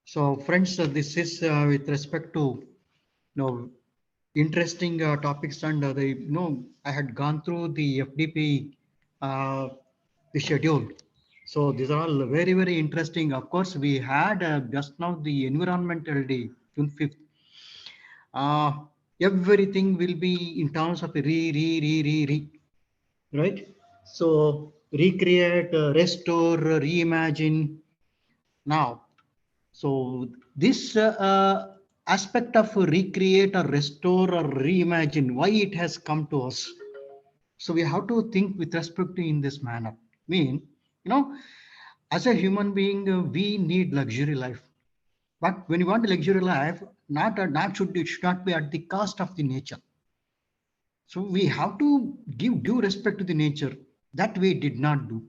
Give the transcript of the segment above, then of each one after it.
So friends, this is with respect to interesting topics, and I had gone through the FDP uh, the schedule. So these are all very interesting. Of course, we had just now the Environmental Day, June 5th. Uh, Everything will be in terms of re, right? So recreate, restore, reimagine. Now, so this aspect of recreate or restore or reimagine, why it has come to us. So we have to think with respect to in this manner. Mean, you know, as a human being, we need luxury life. But when you want luxury life, it should not be at the cost of the nature. So we have to give due respect to the nature. That we did not do.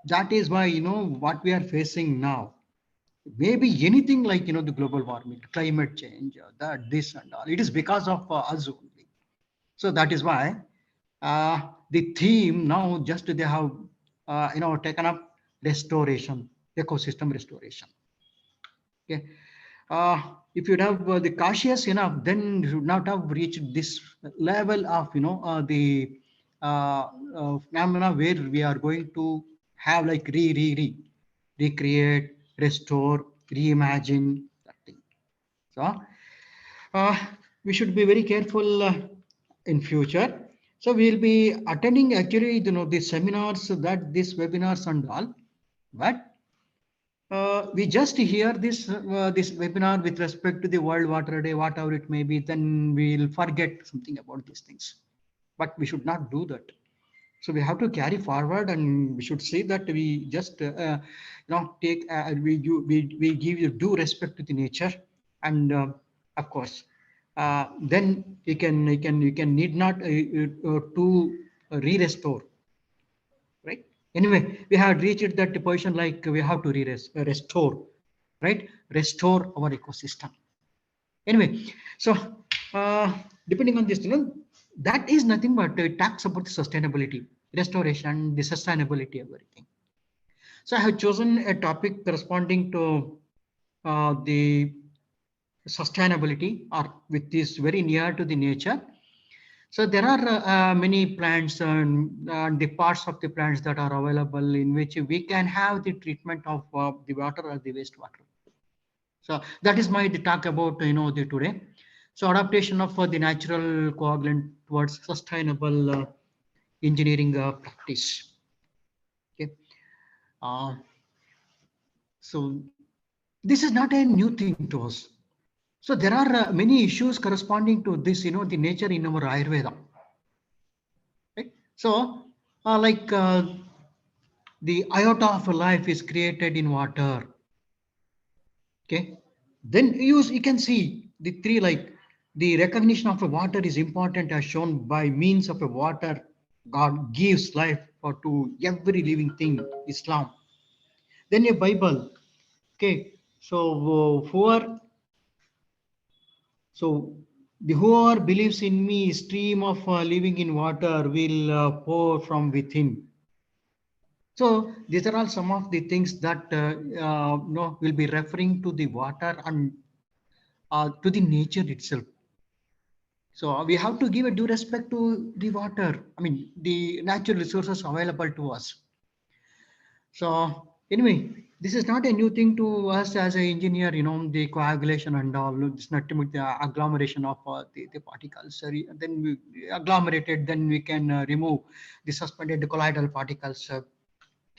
That is why what we are facing now. Maybe anything like the global warming, climate change, that this and all. It is because of us only. So that is why the theme now just they have taken up restoration, ecosystem restoration. Okay. If you'd have the cautious enough, then you should not have reached this level of the phenomena where we are going to have like recreate, restore, reimagine that thing. So uh, we should be very careful in future. So we'll be attending actually the seminars, that these webinars and all, but we just hear this webinar with respect to the World Water Day, whatever it may be, then we'll forget something about these things. But we should not do that. So we have to carry forward, and we should say that we just take we give you due respect to the nature, and of course, then you can need not to re-restore, right? Anyway, we have reached that position like we have to restore, right? Restore our ecosystem. Anyway, so uh, depending on this, that is nothing but it talks about the sustainability, restoration, the sustainability, everything. So I have chosen a topic corresponding to the sustainability, or which is very near to the nature. So there are many plants and the parts of the plants that are available in which we can have the treatment of the water or the wastewater. So that is my the talk about the today. So adaptation of the natural coagulant towards sustainable engineering practice. Okay. Uh, so this is not a new thing to us. So there are many issues corresponding to this, the nature in our Ayurveda. Right? So like the iota of life is created in water. Okay. Then you can see the three, like the recognition of a water is important as shown by means of a water. God gives life for to every living thing, Islam. Then a Bible. Okay. So so the whoever believes in me, stream of living in water will pour from within. So these are all some of the things that will be referring to the water and to the nature itself. So we have to give a due respect to the water. I mean, the natural resources available to us. So anyway, this is not a new thing to us as an engineer. The coagulation and all. It's not the agglomeration of the particles. Then we agglomerated, then we can remove the suspended colloidal particles.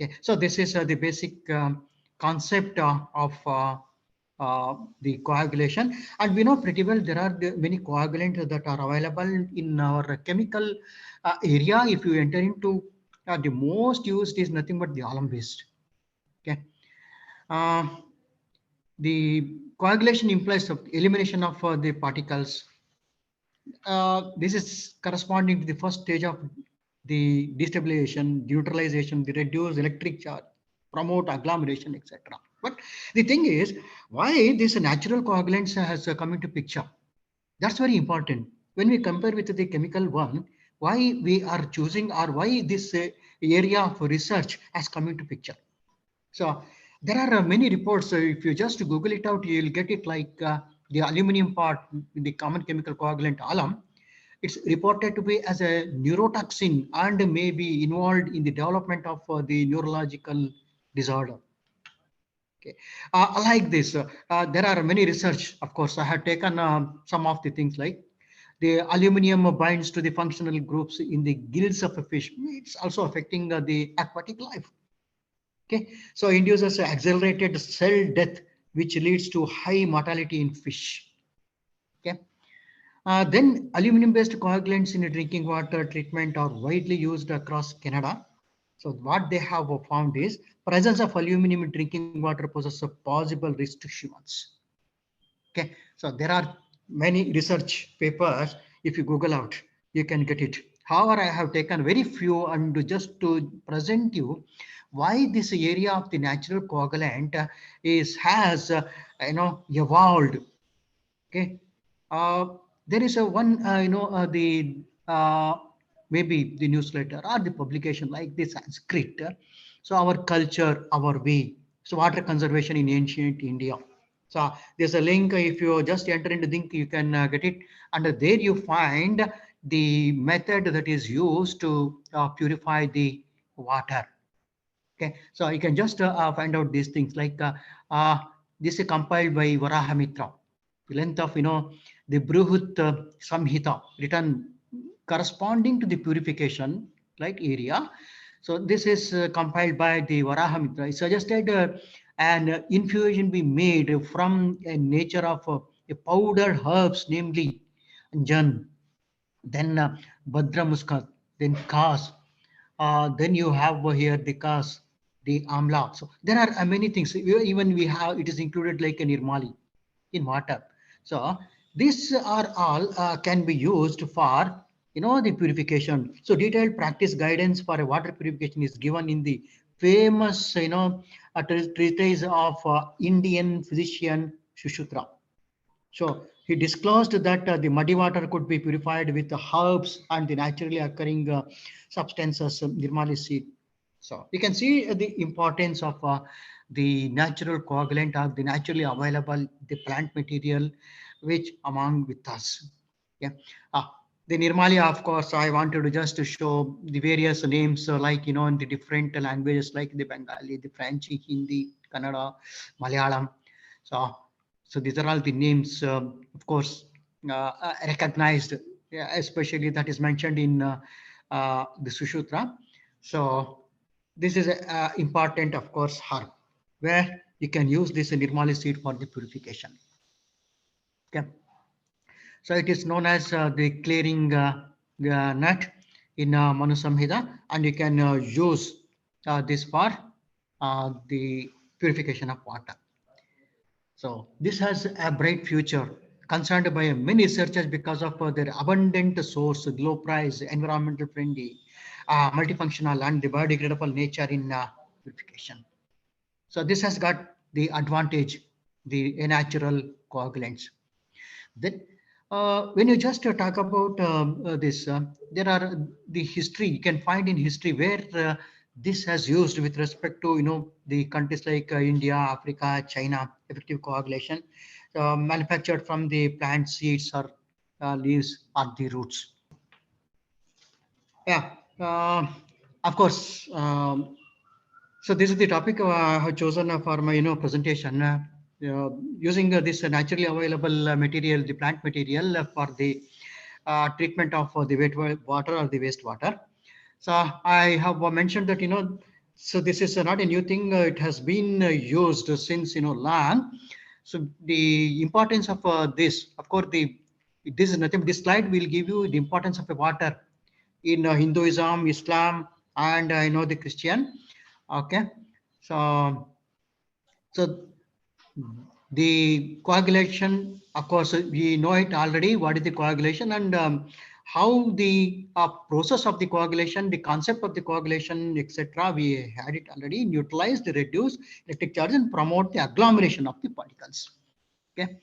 Okay, so this is the basic concept of the coagulation, and we know pretty well there are many coagulants that are available in our chemical area. If you enter into the most used is nothing but the alum based. Okay, uh, the coagulation implies of elimination of the particles. This is corresponding to the first stage of the destabilization, neutralization, the reduce electric charge, promote agglomeration, etc. But the thing is, why this natural coagulants has come into picture? That's very important. When we compare with the chemical one, why we are choosing, or why this area of research has come into picture? So There are many reports. If you just Google it out, you'll get it like the aluminum part, the common chemical coagulant alum. It's reported to be as a neurotoxin and may be involved in the development of the neurological disorder. Okay. Like this, there are many research. Of course, I have taken some of the things like the aluminum binds to the functional groups in the gills of a fish. It's also affecting the aquatic life. Okay, so induces accelerated cell death, which leads to high mortality in fish. Okay, then aluminum-based coagulants in drinking water treatment are widely used across Canada. So what they have found is presence of aluminum in drinking water poses a possible risk to humans. Okay, so there are many research papers. If you Google out, you can get it. However, I have taken very few and just to present you why this area of the natural coagulant is has evolved. Okay, uh, there is a one the maybe the newsletter or the publication like this Sanskrit. So our culture, our way. So water conservation in ancient India. So there's a link. If you just enter into the link, you can get it. And there you find the method that is used to purify the water. Okay, so you can just find out these things like uh, this is compiled by Varahamitra. The length of the Bruhut Samhita written corresponding to the purification right area. So this is compiled by the Varahamitra. It suggested an infusion be made from a nature of a powdered herbs, namely Jan, then Badra Muskat, then Kas, then you have here the Kas, the Amla. So there are many things. Even we have it is included like a Nirmali in water. So these are all can be used for the purification. So detailed practice guidance for a water purification is given in the famous treatise of Indian physician Shushruta. So he disclosed that the muddy water could be purified with the herbs and the naturally occurring substances, Nirmali seed. So you can see the importance of the natural coagulant or the naturally available the plant material which among with us. Yeah. The Nirmali, of course, I wanted to just to show the various names like in the different languages like the Bengali, the French, Hindi, Kannada, Malayalam. So so these are all the names, of course, recognized, yeah, especially that is mentioned in the Sushutra. So this is important, of course, herb, where you can use this Nirmali seed for the purification. Okay. So it is known as the clearing nut in Manu Samhita, and you can use this for the purification of water. So this has a bright future, concerned by many researchers because of their abundant source, low price, environmental friendly, multifunctional, and the biodegradable nature in purification. So this has got the advantage, the natural coagulants. Then, when you just talk about this, there are the history you can find in history where this has used with respect to the countries like India, Africa, China, effective coagulation, manufactured from the plant seeds or leaves or the roots. Yeah, of course. So this is the topic I have chosen for my presentation. Using this naturally available material, the plant material for the treatment of the wet water or the wastewater. So I have mentioned that so this is not a new thing. It has been used since long. So the importance of this, of course, this is nothing. This slide will give you the importance of the water in Hinduism, Islam, and the Christian. Okay, so so the coagulation, of course, we know it already. What is the coagulation and how the process of the coagulation, the concept of the coagulation, etc. We had it already. Neutralize, the reduce electric charge, and promote the agglomeration of the particles. Okay.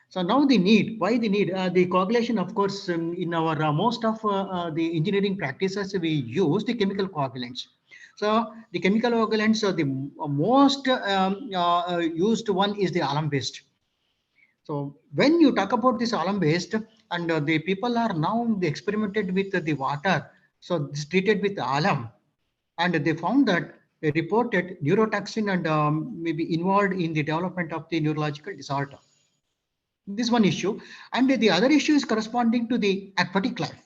So now the need, why the need? The coagulation, of course, in our most of the engineering practices, we use the chemical coagulants. So the chemical coagulants, the most used one is the alum based. So when you talk about this alum based, and the people are now they experimented with the water, so this treated with alum, and they found that they reported neurotoxin and maybe involved in the development of the neurological disorder. This one issue, and the other issue is corresponding to the aquatic life.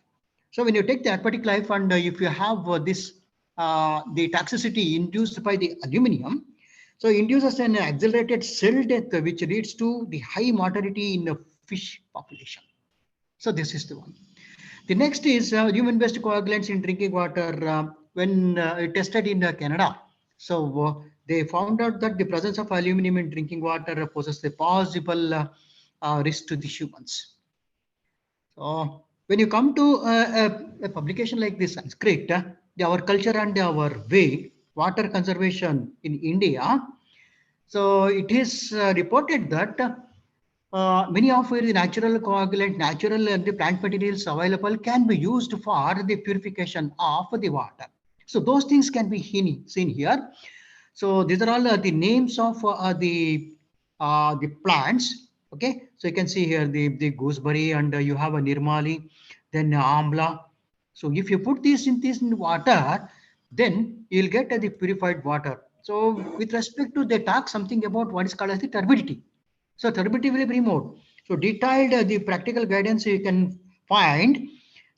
So when you take the aquatic life, and if you have this the toxicity induced by the aluminum, so induces an accelerated cell death, which leads to the high mortality in the fish population. So this is the one. The next is human-based coagulants in drinking water. When tested in Canada, so they found out that the presence of aluminum in drinking water poses a possible risk to the humans. So when you come to a publication like this Sanskrit, our culture and our way, water conservation in India, so it is reported that many of the natural coagulant, natural and the plant materials available can be used for the purification of the water. So those things can be seen here. So these are all the names of the plants. Okay, so you can see here the gooseberry, and you have a nirmali, then amla. So if you put this in water, then you'll get the purified water. So with respect to, they talk something about what is called as the turbidity. So turbidity will be removed. So detailed the practical guidance you can find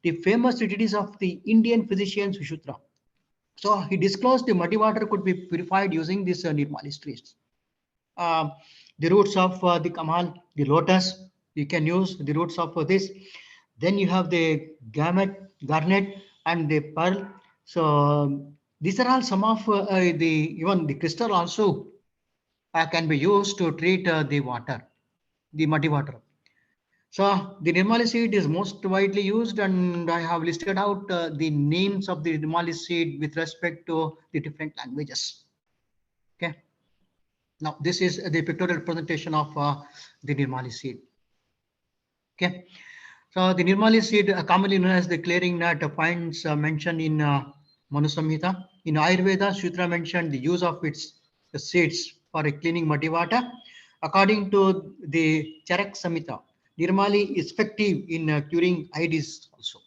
the famous treatise of the Indian physician Sushruta. So he disclosed the muddy water could be purified using this Nirmalis trees. Uh, the roots of the kamal, the lotus, you can use the roots of this. Then you have the garnet, and the pearl. So these are all some of the even the crystal also can be used to treat the water, the muddy water. So the Nirmali seed is most widely used, and I have listed out the names of the Nirmali seed with respect to the different languages. Okay. Now this is the pictorial representation of the Nirmali seed. Okay. So the Nirmali seed, commonly known as the clearing nut, finds mention in Manu Samhita. In Ayurveda, Sutra mentioned the use of its the seeds for cleaning muddy water. According to the Charak Samhita, Nirmali is effective in curing IDs also.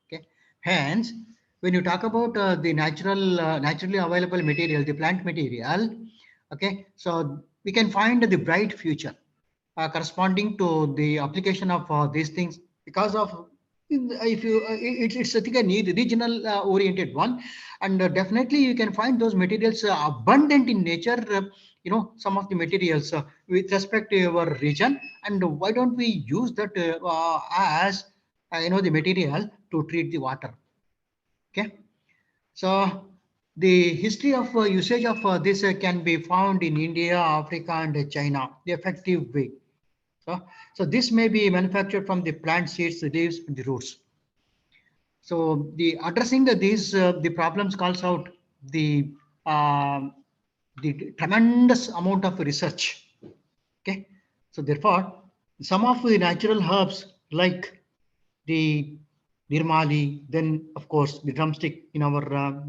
Okay. Hence, when you talk about the naturally available material, the plant material, okay, so we can find the bright future corresponding to the application of these things, because of if you it's I think a need regional oriented one, and definitely you can find those materials abundant in nature. Some of the materials with respect to your region, and why don't we use that as the material to treat the water. Okay. So the history of usage of this can be found in India, Africa, and China, the effective way. So this may be manufactured from the plant seeds, the leaves, and the roots. So the addressing these the problems calls out um, the tremendous amount of research. Okay, so therefore, some of the natural herbs like the nirmali, then of course the drumstick in our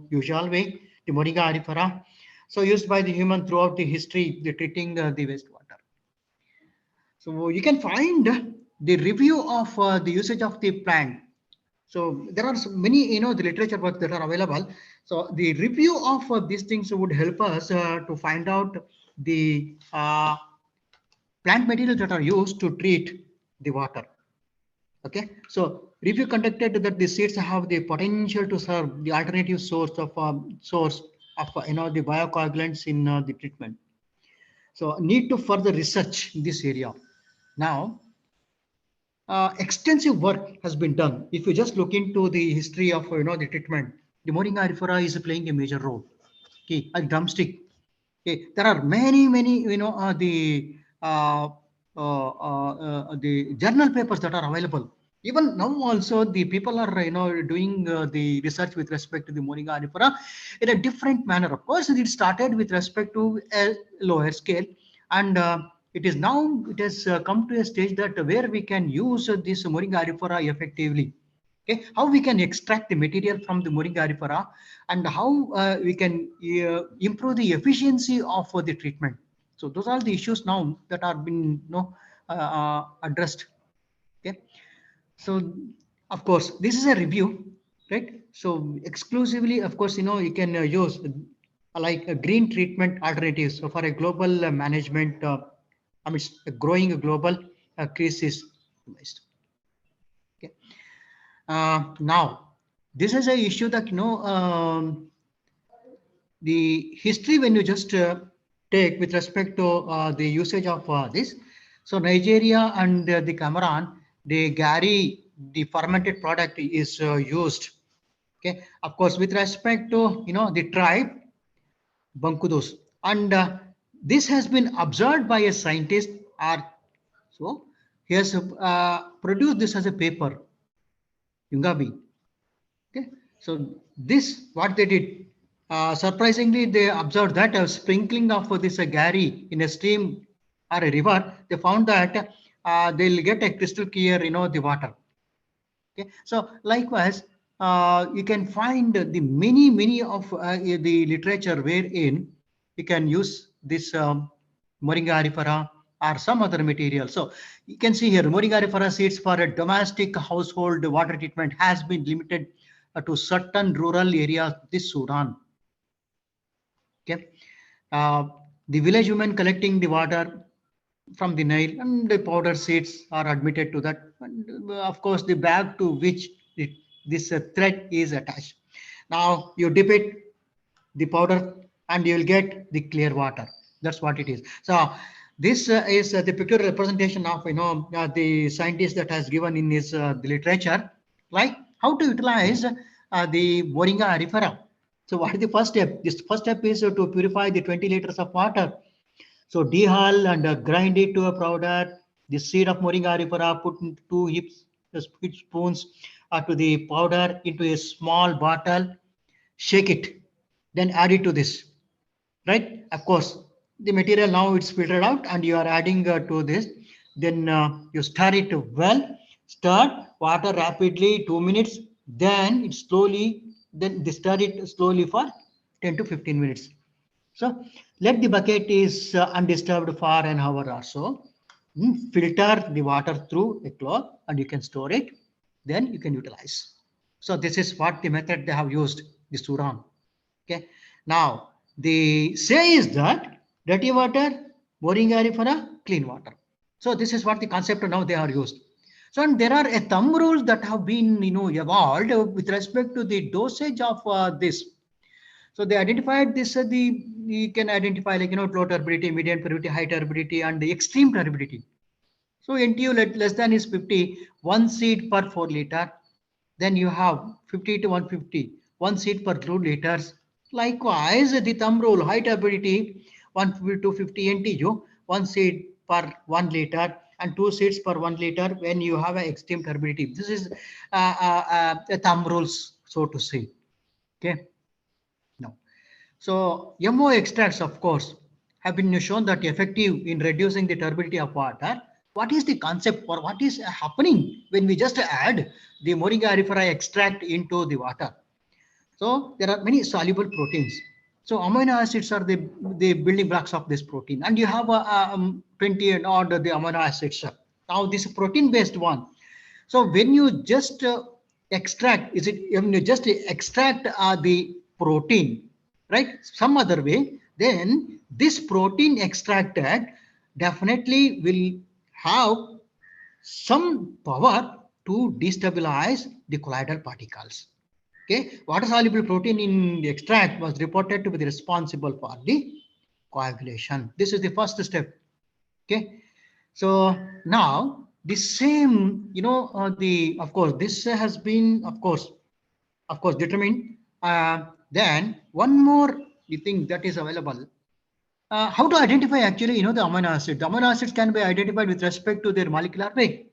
usual way, the Moringa arifera, so used by the human throughout the history, the treating the wastewater. So you can find the review of the usage of the plant. So there are many, the literature works that are available. So the review of these things would help us to find out the plant materials that are used to treat the water. Okay, so review conducted that the seeds have the potential to serve the alternative source of the biocoagulants in the treatment. So need to further research in this area. Now, extensive work has been done. If you just look into the history of the treatment, the Moringa arifera is playing a major role. Okay, a drumstick. Okay, there are many the journal papers that are available. Even now also the people are doing the research with respect to the Moringa arifera in a different manner. Of course, it started with respect to a lower scale, and it has come to a stage that where we can use this Moringa arifera effectively. Okay, how we can extract the material from the Moringa arifera, and how we can improve the efficiency of the treatment. So those are the issues now that are been addressed. Okay, so of course this is a review, right? So exclusively, of course, you can use like a green treatment alternatives. So for a global management, I mean, a growing global crisis. Okay. Now, this is a issue that the history when you just take with respect to the usage of this. So Nigeria and the Cameroon, the Gary, the fermented product is used. Okay, of course, with respect to the tribe Bankudos, and this has been observed by a scientist. Or so he has produced this as a paper, Yungabi. Okay, so this what they did. Surprisingly, they observed that a sprinkling of this gari in a stream or a river, they found that they'll get a crystal clear, the water. Okay, so likewise, you can find the many of the literature wherein you can use this Moringa arifera or some other material. So you can see here, Moringa arifera seeds for a domestic household water treatment has been limited to certain rural areas of this Sudan. Okay, uh, the village women collecting the water from the Nile and the powder seeds are admitted to that. And of course, the bag to which this thread is attached. Now you dip it, the powder, and you will get the clear water. That's what it is. So this is the picture representation of the scientist that has given in his the literature, like how to utilize the Moringa arifera. So what is the first step? This first step is to purify the 20 liters of water. So dehull and grind it to a powder. The seed of Moringa arifera put in 2 spoons to the powder into a small bottle. Shake it, then add it to this. Right? Of course, the material now it's filtered out, and you are adding to this. Then you stir it well. Stir water rapidly 2 minutes. Then it slowly. Then stir it slowly for 10 to 15 minutes. So let the bucket is undisturbed for an hour or so. Filter the water through a cloth and you can store it. Then you can utilize. So this is what the method they have used, the Sudan. Okay. Now the say is that dirty water, boring area for a clean water. So this is what the concept now they are used. So and there are a thumb rules that have been evolved with respect to the dosage of this. So they identified this, the you can identify like low turbidity, medium turbidity, high turbidity, and the extreme turbidity. So NTU less than is 50, 1 seed per 4 liter. Then you have 50 to 150, 1 seed per 2 liters. Likewise, the thumb rule, high turbidity, 150 to 50 NTU, 1 seed per 1 liter, and 2 seeds per 1 liter when you have an extreme turbidity. This is a thumb rules, so to say. Okay. Now, so MO extracts, of course, have been shown that effective in reducing the turbidity of water. What is the concept or what is happening when we just add the Moringa arifera extract into the water? So there are many soluble proteins. So amino acids are the building blocks of this protein, and you have 20 and odd the amino acids. Now this protein based one. So when you just extract, is it when you just extract the protein, right? Some other way, then this protein extracted definitely will have some power to destabilize the colloidal particles. Okay, water soluble protein in the extract was reported to be responsible for the coagulation. This is the first step. Okay, so now the same, the of course this has been of course determined. Then one more thing that is available. How to identify actually the amino acids? The amino acids can be identified with respect to their molecular weight.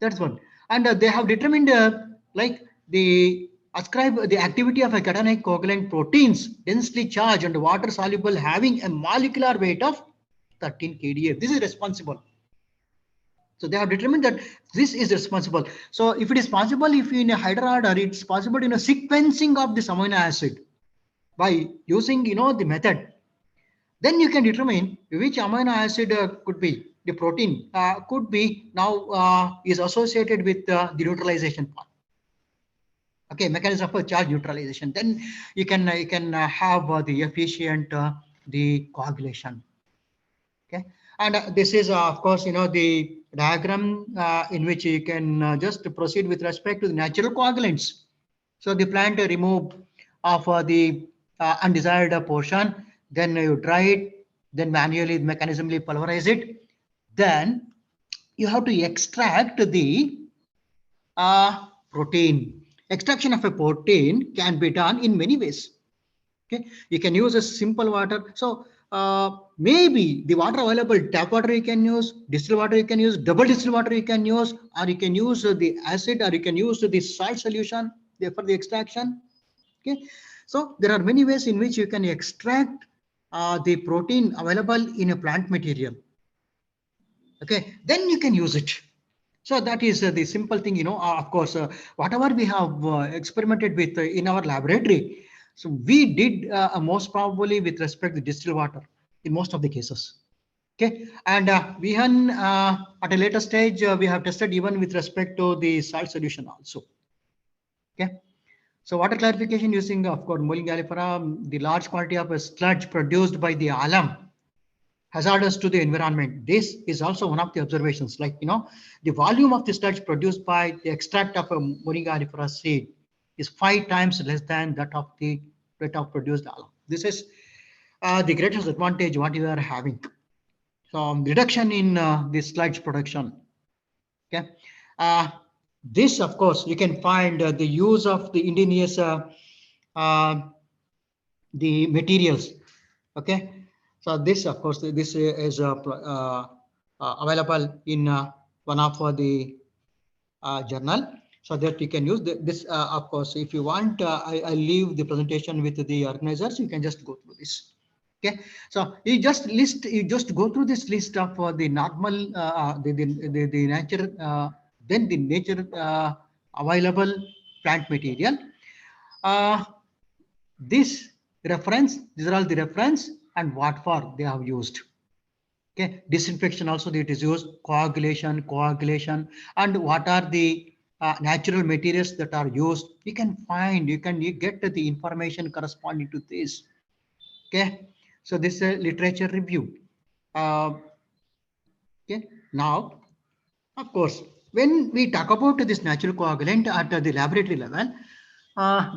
That's one. And they have determined like the ascribe the activity of a cationic coagulant proteins densely charged and water soluble having a molecular weight of 13 kDa. This is responsible. So they have determined that this is responsible. So if it is possible, if in a hydro order, it's possible in a sequencing of this amino acid by using the method, then you can determine which amino acid could be the protein could be now is associated with the neutralization part. Okay, mechanism for charge neutralization. Then you can have the efficient the coagulation. Okay, and this is of course the diagram in which you can just proceed with respect to the natural coagulants. So the plant remove of the undesired portion, then you dry it, then manually mechanismally pulverize it, then you have to extract the protein. Extraction of a protein can be done in many ways. Okay, you can use a simple water. So maybe the water available, tap water you can use, distilled water you can use, double distilled water you can use, or you can use the acid, or you can use the salt solution for the extraction. Okay, so there are many ways in which you can extract the protein available in a plant material. Okay, then you can use it. So that is the simple thing, of course, whatever we have experimented with in our laboratory. So we did most probably with respect to distilled water in most of the cases. Okay, and we can at a later stage we have tested even with respect to the salt solution also. Okay, so water clarification using of course Molling galifera, the large quantity of a sludge produced by the alum hazardous to the environment. This is also one of the observations. Like the volume of the sludge produced by the extract of a Moringa aeriifera seed is 5 times less than that of the rate of produced alum. This is the greatest advantage what you are having. So reduction in the sludge production. Okay, this of course you can find the use of the indigenous the materials. Okay, so this of course this is available in one of the journal, so that you can use this of course. If you want, I leave the presentation with the organizers. You can just go through this. Okay, so you just go through this list of the normal the nature then the nature available plant material. This reference, these are all the reference and what for they have used. Okay, disinfection also it is used, coagulation, and what are the natural materials that are used. You can find, you get the information corresponding to this. Okay, so this is a literature review. Okay, now of course when we talk about this natural coagulant at the laboratory level,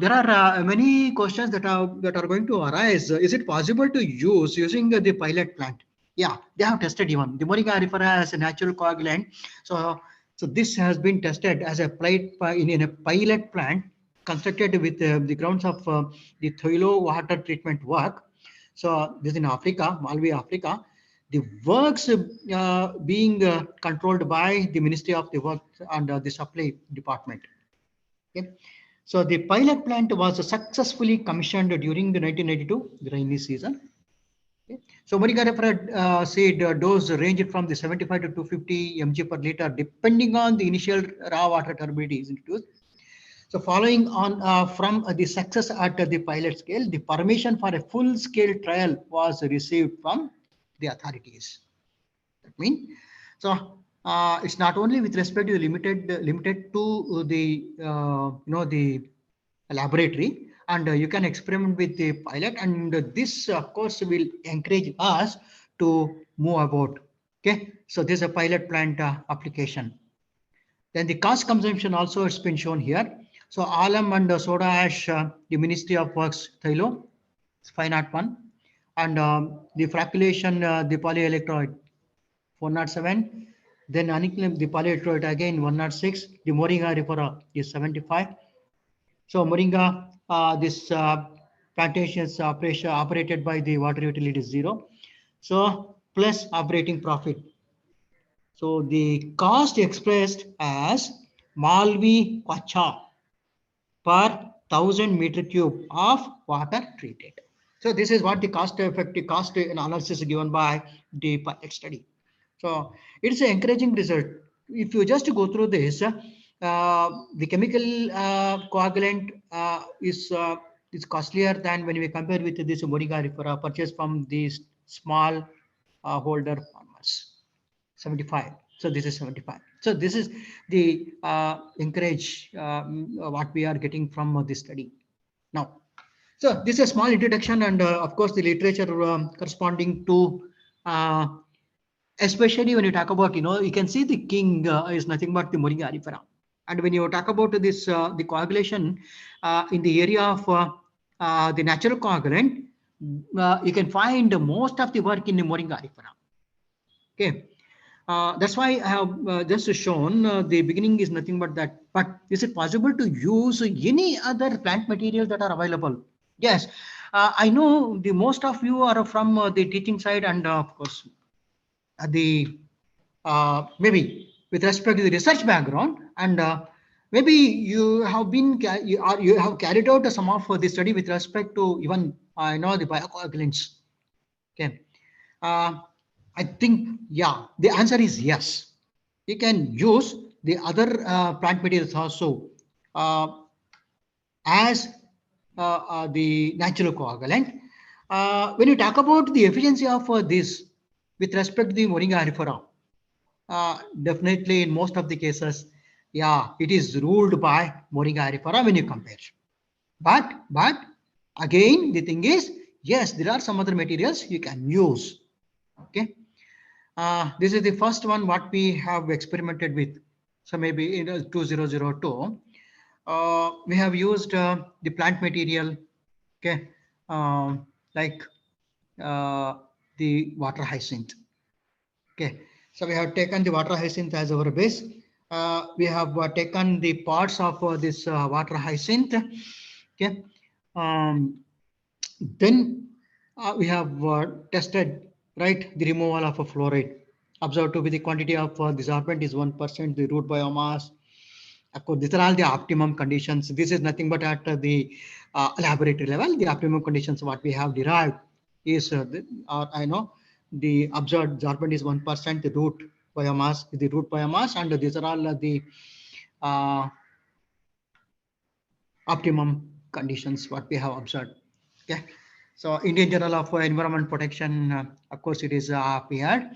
there are many questions that are going to arise. Is it possible to using the pilot plant? Yeah, they have tested even the Moringa aeriifera as a natural coagulant. So this has been tested as a in a pilot plant constructed with the grounds of the Thoilo water treatment work. So this is in Africa, Malawi, Africa. The works being controlled by the Ministry of the Works and the Supply Department. Okay. So the pilot plant was successfully commissioned during the 1992 rainy season. Okay. So Moringa aeriifera seed dose ranged from the 75 to 250 mg per liter, depending on the initial raw water turbidity is introduced. So following on from the success at the pilot scale, the permission for a full-scale trial was received from the authorities. That means, so it's not only with respect to limited to the the laboratory, and you can experiment with the pilot, and this of course will encourage us to move about. Okay, so this is a pilot plant application. Then the cost consumption also it's been shown here. So alum and soda ash, the Ministry of Works, Thailo, 501, and the flocculation, the polyelectroid, 407. Then aniclum, the polyelectroid again 106. The Moringa aeriifera is 75. So Moringa, this plantations operation operated by the water utility is 0. So plus operating profit. So the cost expressed as Malvi Kwacha per 1000 meter cube of water treated. So this is what the cost effective cost analysis given by the pilot study. So it's an encouraging result. if you just go through this, the chemical coagulant is costlier than when we compare with this Moringa referra purchased from these small holder farmers. 75. So this is 75. So this is the encourage what we are getting from this study. Now, so this is a small introduction, and of course the literature corresponding to especially when you talk about, you can see the king is nothing but the Moringa arifera. And when you talk about this, the coagulation in the area of the natural coagulant, you can find most of the work in the Moringa arifera. Okay. That's why I have just shown the beginning is nothing but that. But is it possible to use any other plant materials that are available? Yes. I know the most of you are from the teaching side, and of course, the maybe with respect to the research background, and maybe you have been you have carried out some of the study with respect to even the biocoagulants. Okay. I think, yeah, the answer is yes. You can use the other plant materials also uh, as the natural coagulant. When you talk about the efficiency of this with respect to the Moringa arifera, definitely in most of the cases, yeah, it is ruled by Moringa arifera when you compare. But again, the thing is, yes, there are some other materials you can use. Okay. This is the first one what we have experimented with. So maybe in 2002, we have used the plant material, okay, like uh, the water hyacinth. Okay, so we have taken the water hyacinth as our base. We have taken the parts of this water hyacinth. Okay, um, then we have tested, right, the removal of a fluoride. Observed to be the quantity of the sorbent is 1%, the root biomass. Of course, these are all the optimum conditions. This is nothing but at the laboratory level. The optimum conditions what we have derived is, I know, the observed sorbent is 1%, the root biomass, and these are all the uh, optimum conditions what we have observed. Okay. So Indian Journal of Environment Protection, of course, it is appeared.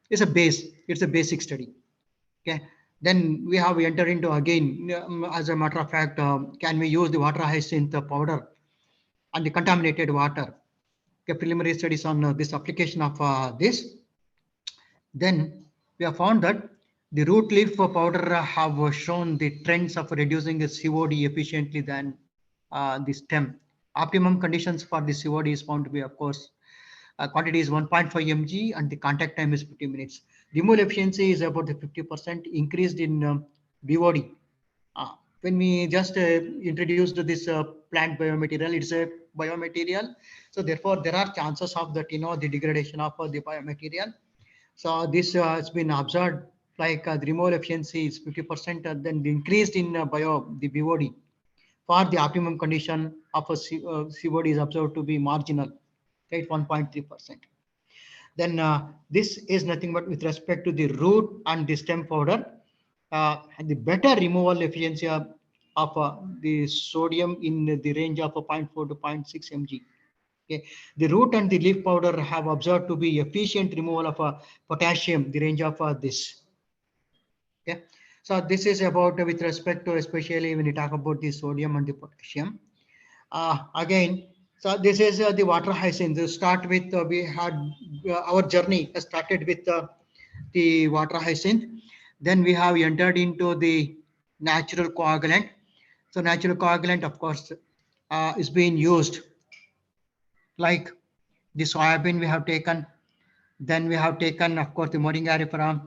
It's a base. It's a basic study. Okay. Then we have entered into again, as a matter of fact, can we use the water hyacinth powder and the contaminated water? Okay, preliminary studies on this application of this. Then we have found that the root leaf powder have shown the trends of reducing the COD efficiently than the stem. Optimum conditions for the COD is found to be, of course, quantity is 1.5 mg and the contact time is 50 minutes. Removal efficiency is about the 50% increased in BOD. When we just introduced this plant biomaterial, it's a biomaterial. So therefore, there are chances of that, the degradation of the biomaterial. So this has been observed, like the removal efficiency is 50%, then the increased in the BOD for the optimum condition of a COD is observed to be marginal, right, 1.3%. Then this is nothing but with respect to the root and the stem powder, the better removal efficiency of the sodium in the range of 0.4 to 0.6 mg. Okay. The root and the leaf powder have observed to be efficient removal of potassium, the range of this. Okay. So this is about with respect to, especially when you talk about the sodium and the potassium. Again, so this is the water hyacinth. To start with, we had our journey started with the water hyacinth. Then we have entered into the natural coagulant. So natural coagulant, of course, is being used, like the soybean we have taken. Then we have taken, of course, the Moringa arifera.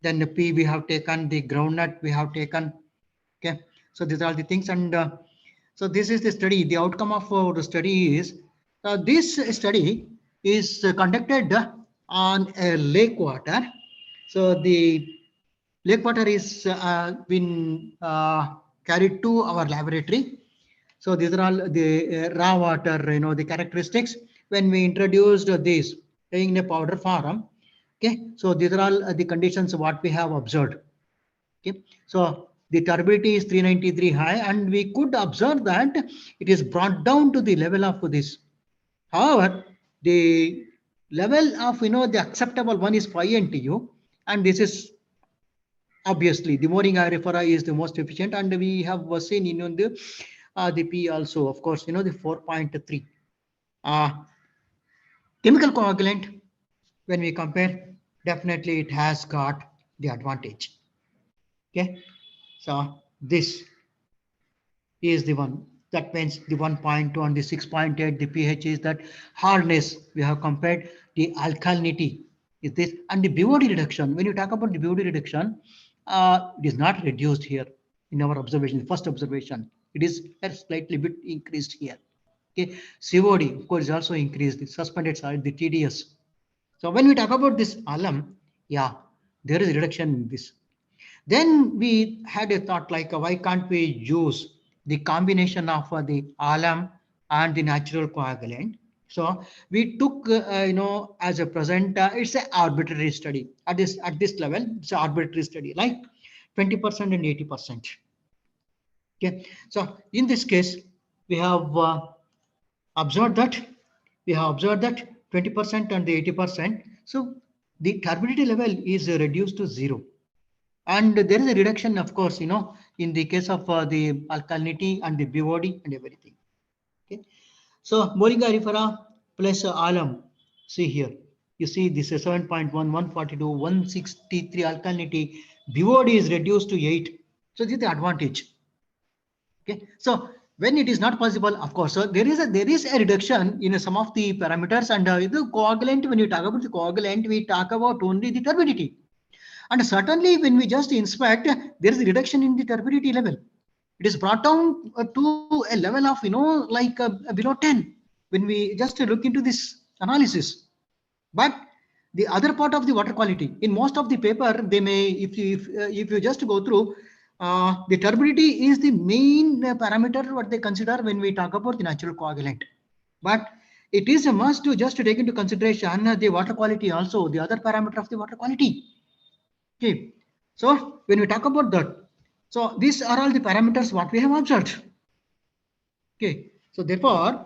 Then the pea we have taken, the groundnut we have taken. Okay, so these are the things, and so this is the study. The outcome of the study is this study is conducted on a lake water. So the lake water is been carried to our laboratory. So these are all the raw water, the characteristics. When we introduced this in a powder form, Okay, so these are all the conditions what we have observed. Okay, so the turbidity is 393 high, and we could observe that it is brought down to the level of this. However, the level of the acceptable one is 5 NTU, and this is obviously the mooring aerifera is the most efficient, and we have seen the P also, of course, the 4.3. Chemical coagulant, when we compare, definitely it has got the advantage. Okay, so this is the one. That means the 1.2 and the 6.8, the pH is that hardness. We have compared the alkalinity is this, and the BOD reduction. When you talk about the BOD reduction, it is not reduced here in our observation, first observation. It is slightly bit increased here. Okay, COD, of course, is also increased. The suspended side, the TDS. So when we talk about this alum, yeah, there is a reduction in this. Then we had a thought like, why can't we use the combination of the alum and the natural coagulant? So we took, as a present, it's an arbitrary study at this level. It's an arbitrary study, like 20% and 80%. Okay, so in this case, we have observed that we have observed that 20% and the 80%. So the turbidity level is reduced to zero. And there is a reduction, of course, in the case of the alkalinity and the BOD and everything. Okay. So Moringa aerifera plus alum, see here, you see this is 7.1, 142, 163 alkalinity, BOD is reduced to 8. So this is the advantage. Okay. So when it is not possible, of course, so there is a reduction in some of the parameters, and the coagulant, when you talk about the coagulant, we talk about only the turbidity. And certainly, when we just inspect, there is a reduction in the turbidity level. It is brought down to a level of, like below 10 when we just look into this analysis. But the other part of the water quality, in most of the paper, they may, if you just go through, the turbidity is the main parameter what they consider when we talk about the natural coagulant. But it is a must to just to take into consideration the water quality also, the other parameter of the water quality. Okay, so when we talk about that, so these are all the parameters what we have observed. Okay, so therefore,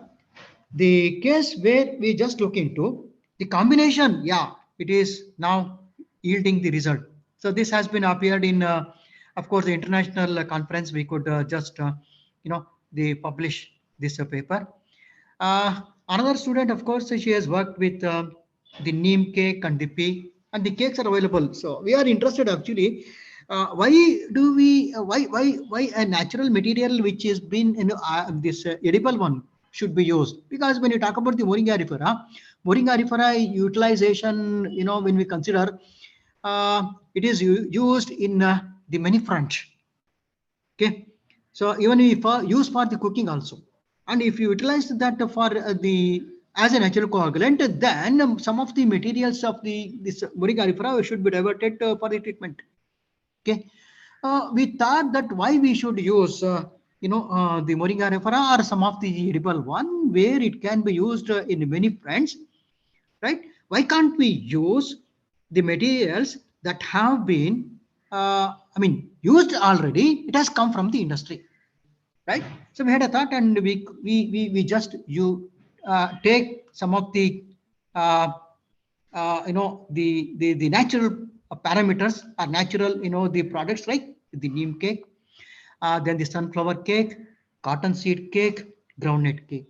the case where we just look into the combination, yeah, it is now yielding the result. So this has been appeared in, of course, the international conference. We could just, they publish this paper. Another student, of course, she has worked with the neem cake and the pea, and the cakes are available. So we are interested actually. Why do we? Why a natural material which is been this edible one should be used? Because when you talk about the Moringa aerifera utilization, when we consider, it is used in the many fronts. Okay, so even if use for the cooking also, and if you utilize that for the as a natural coagulant, then some of the materials of this Moringa aerifera should be diverted for the treatment. Okay, we thought that why we should use the Moringa aerifera or some of the edible one where it can be used in many fronts, right? Why can't we use the materials that have been used already? It has come from the industry, right? So we had a thought, and we just take some of the the natural parameters or natural the products like the neem cake, then the sunflower cake, cotton seed cake, groundnut cake.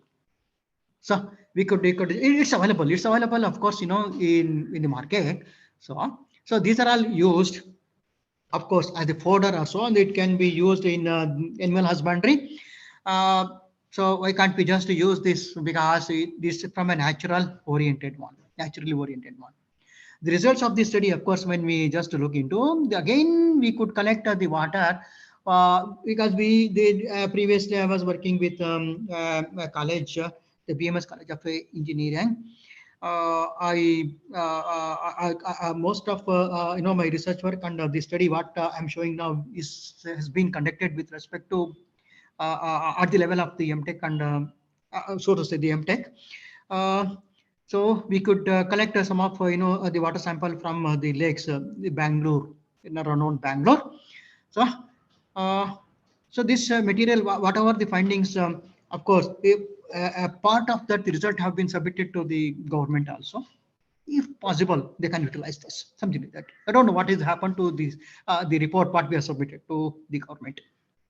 So it's available. It's available, of course, in the market. So these are all used, of course, as a fodder or so, and it can be used in animal husbandry. So why can't we just use this, because this is from a naturally oriented one. The results of this study, of course, when we just look into, again, we could collect the water, because we did previously, I was working with a college, the BMS College of Engineering. Most of my research work and the study what I'm showing now has been conducted with respect to at the level of the MTech and so to say the MTech. So we could collect some of the water sample from the lakes, the Bangalore, in around Bangalore. So, uh, so this material, whatever the findings, of course, a part of that the result have been submitted to the government also. If possible, they can utilize this, something like that. I don't know what has happened to this, the report what we have submitted to the government.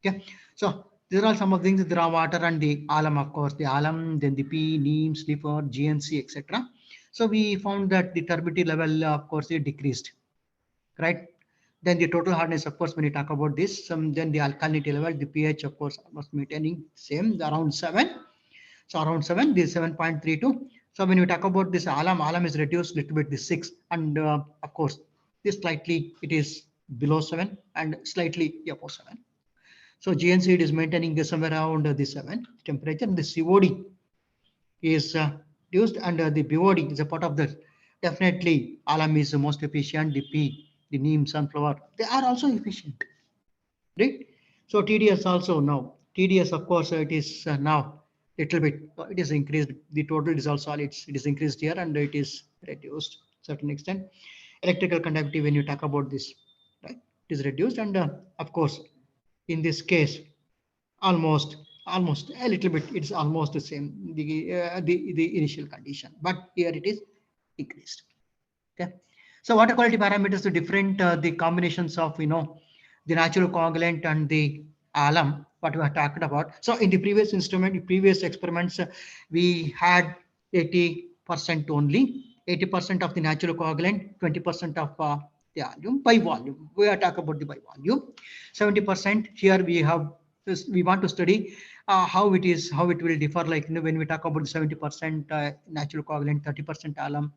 Okay, so there are some of things, the raw water and the alum, of course, the alum, then the P, neem, sniffer, GNC, etc. So we found that the turbidity level, of course, it decreased, right? Then the total hardness, of course, when you talk about this, then the alkalinity level, the pH, of course, almost maintaining same, around 7. So around 7, this 7.32. So when you talk about this alum is reduced little bit, this 6, and of course, this slightly it is below 7 and slightly above 7. So GNC it is maintaining this somewhere around the 7 temperature. The COD is used, and the BOD is a part of that. Definitely, alum is the most efficient. The P, the neem, sunflower, they are also efficient, right? So TDS also now. TDS, of course, it is now little bit. It is increased. The total dissolved solids it is increased here, and it is reduced certain extent. Electrical conductivity, when you talk about this, right, it is reduced, and of course, in this case, almost a little bit. It's almost the same. The initial condition, but here it is increased. Okay. So water quality parameters, the different the combinations of the natural coagulant and the alum, what we have talked about. So in the previous instrument, previous experiments, we had 80% only, 80% of the natural coagulant, 20% of the alum by volume. We are talking about the by volume. 70% here we have this, we want to study how it is, how it will differ. Like when we talk about the 70% natural coagulant, 30% alum,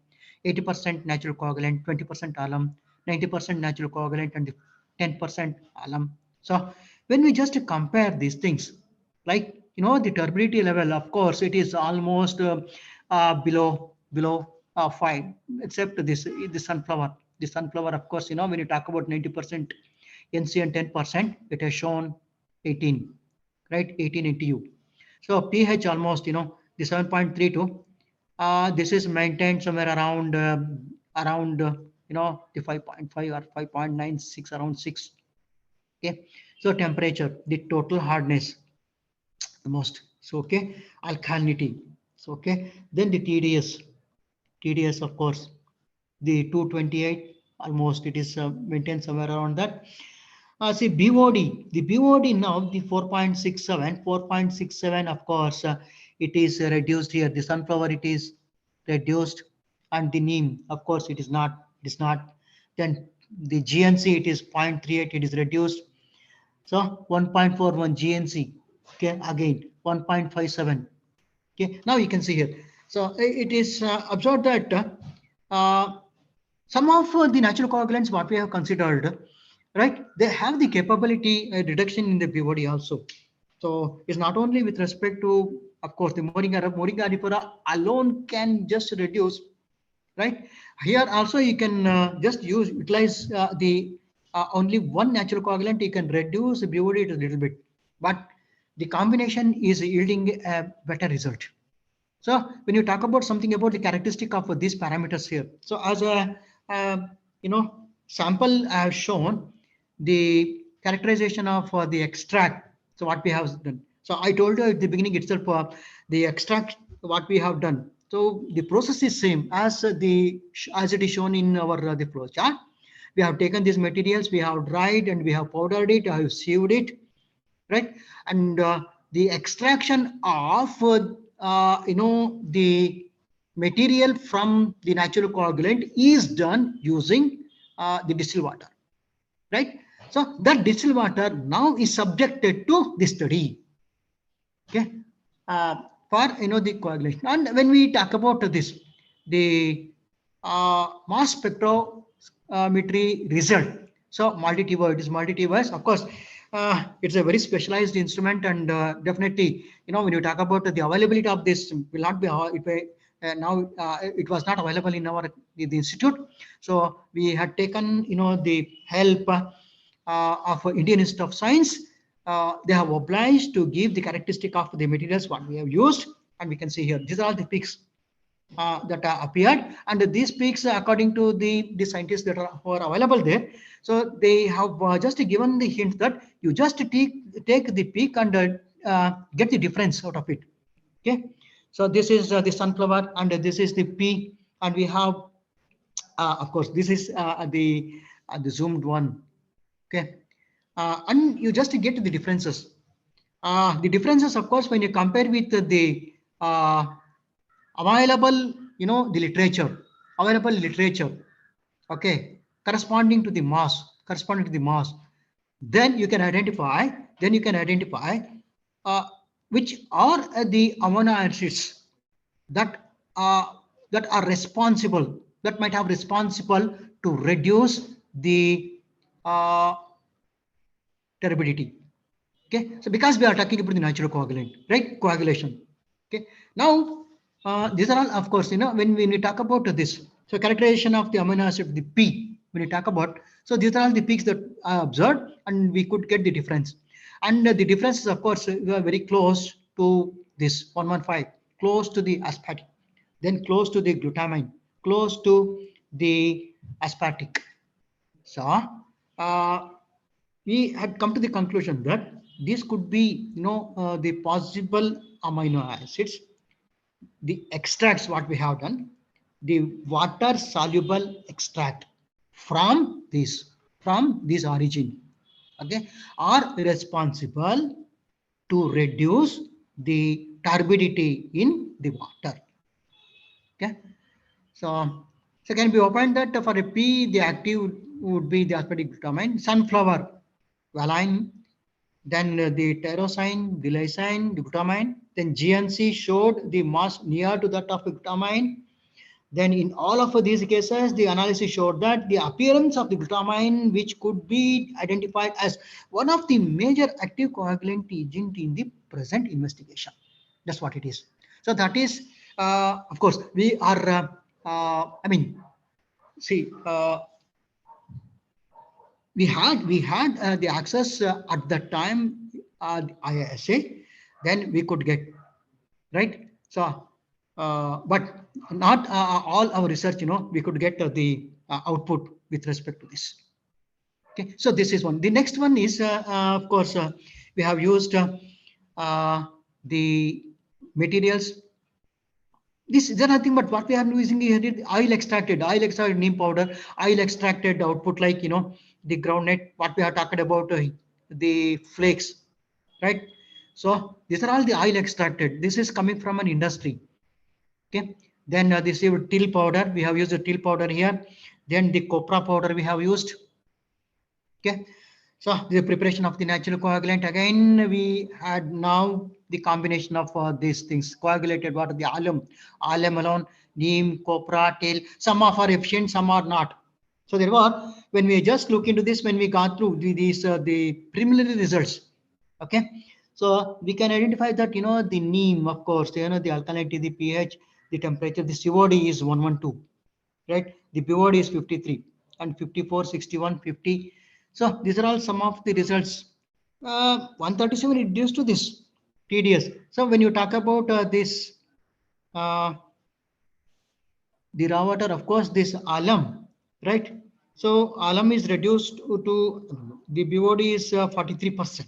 80% natural coagulant, 20% alum, 90% natural coagulant, and 10% alum. So when we just compare these things, like the turbidity level, of course, it is almost below 5, except the sunflower. The sunflower, of course, when you talk about 90% NC and 10%, it has shown 18, right? 18 NTU. So pH almost, the 7.32. This is maintained somewhere around the 5.5 or 5.96, around 6. Okay. So temperature, the total hardness, the most. So okay, alkalinity. So okay. Then the TDS, of course, the 228, almost it is maintained somewhere around that. See BOD, the BOD now the 4.67, of course, it is reduced here. The sunflower it is reduced, and the neem, of course, it is not. It is not. Then the GNC it is 0.38, it is reduced. So 1.41 GNC. Okay, again 1.57. Okay, now you can see here. So it is observed that some of the natural coagulants what we have considered, right, they have the capability reduction in the BOD also. So it's not only with respect to, of course, the Moringa aripora alone can just reduce, right? Here also you can just utilize the only one natural coagulant, you can reduce the BOD a little bit, but the combination is yielding a better result. So when you talk about something about the characteristic of these parameters here, so as a sample I have shown the characterization of the extract. So what we have done. So I told you at the beginning itself the extract what we have done. So the process is same as as it is shown in our the flow chart. We have taken these materials, we have dried and we have powdered it, I have sieved it, right? And the extraction of the material from the natural coagulant is done using the distilled water, right? So that distilled water now is subjected to the study, okay, for the coagulation. And when we talk about this, the mass spectrometry result. So multi-TIVO, it is multi-TIVO. Of course, it's a very specialized instrument, and definitely, when you talk about the availability of this, will not be now it was not available in our the institute. So we had taken the help of Indian Institute of Science. They have obliged to give the characteristic of the materials what we have used, and we can see here these are all the peaks. that appeared, and these peaks, according to the scientists that are who are available there, so they have just given the hint that you just take the peak and get the difference out of it. Okay, so this is the sunflower, and this is the P, and we have of course this is the zoomed one. Okay, and you just get the differences. The differences, of course, when you compare with the available, the literature, available literature, okay, corresponding to the mass, then you can identify, then you can identify uh, which are the amino acids that that are responsible, that might have responsible to reduce the uh, turbidity. Okay, so because we are talking about the natural coagulant, right? Coagulation. Okay, now these are all, of course, when we talk about this, so characterization of the amino acid, the P, when we talk about, so these are all the peaks that I observed, and we could get the difference. And the differences, of course, we are very close to this 115, close to the aspartic, then close to the glutamine, close to the aspartic. So uh, we had come to the conclusion that this could be, the possible amino acids, the extracts what we have done, the water soluble extract from this origin, okay, are responsible to reduce the turbidity in the water. Okay, so can be opened that for a P, the active would be the aspartic glutamine, sunflower, valine, then the tyrosine, the lysine, the glutamine. Then GNC showed the mass near to that of glutamine. Then in all of these cases, the analysis showed that the appearance of the glutamine, which could be identified as one of the major active coagulant agent in the present investigation. That's what it is. So that is, of course, we are, I mean, see, we had the access at that time, the IISA, then we could get, right. So but not all our research, we could get the output with respect to this. Okay, so this is one. The next one is, of course, we have used uh, the materials. This is nothing but what we are using here is oil extracted neem powder, oil extracted output, like, the groundnut, what we are talking about, the flakes, right? So these are all the oil extracted. This is coming from an industry. Okay. Then this is till powder. We have used the till powder here. Then the copra powder we have used. Okay. So the preparation of the natural coagulant, again we had now the combination of these things coagulated water, the alum alone, neem, copra, till. Some are efficient, some are not. So therefore, when we just look into this, when we got through these the preliminary results, okay, so we can identify that, the neem, of course, the alkalinity, the pH, the temperature, the COD is 112, right? The BOD is 53 and 54, 61, 50. So these are all some of the results. 137 reduced to this TDS. So when you talk about this, uh, the raw water, of course, this alum, right? So alum is reduced to the BOD is 43%.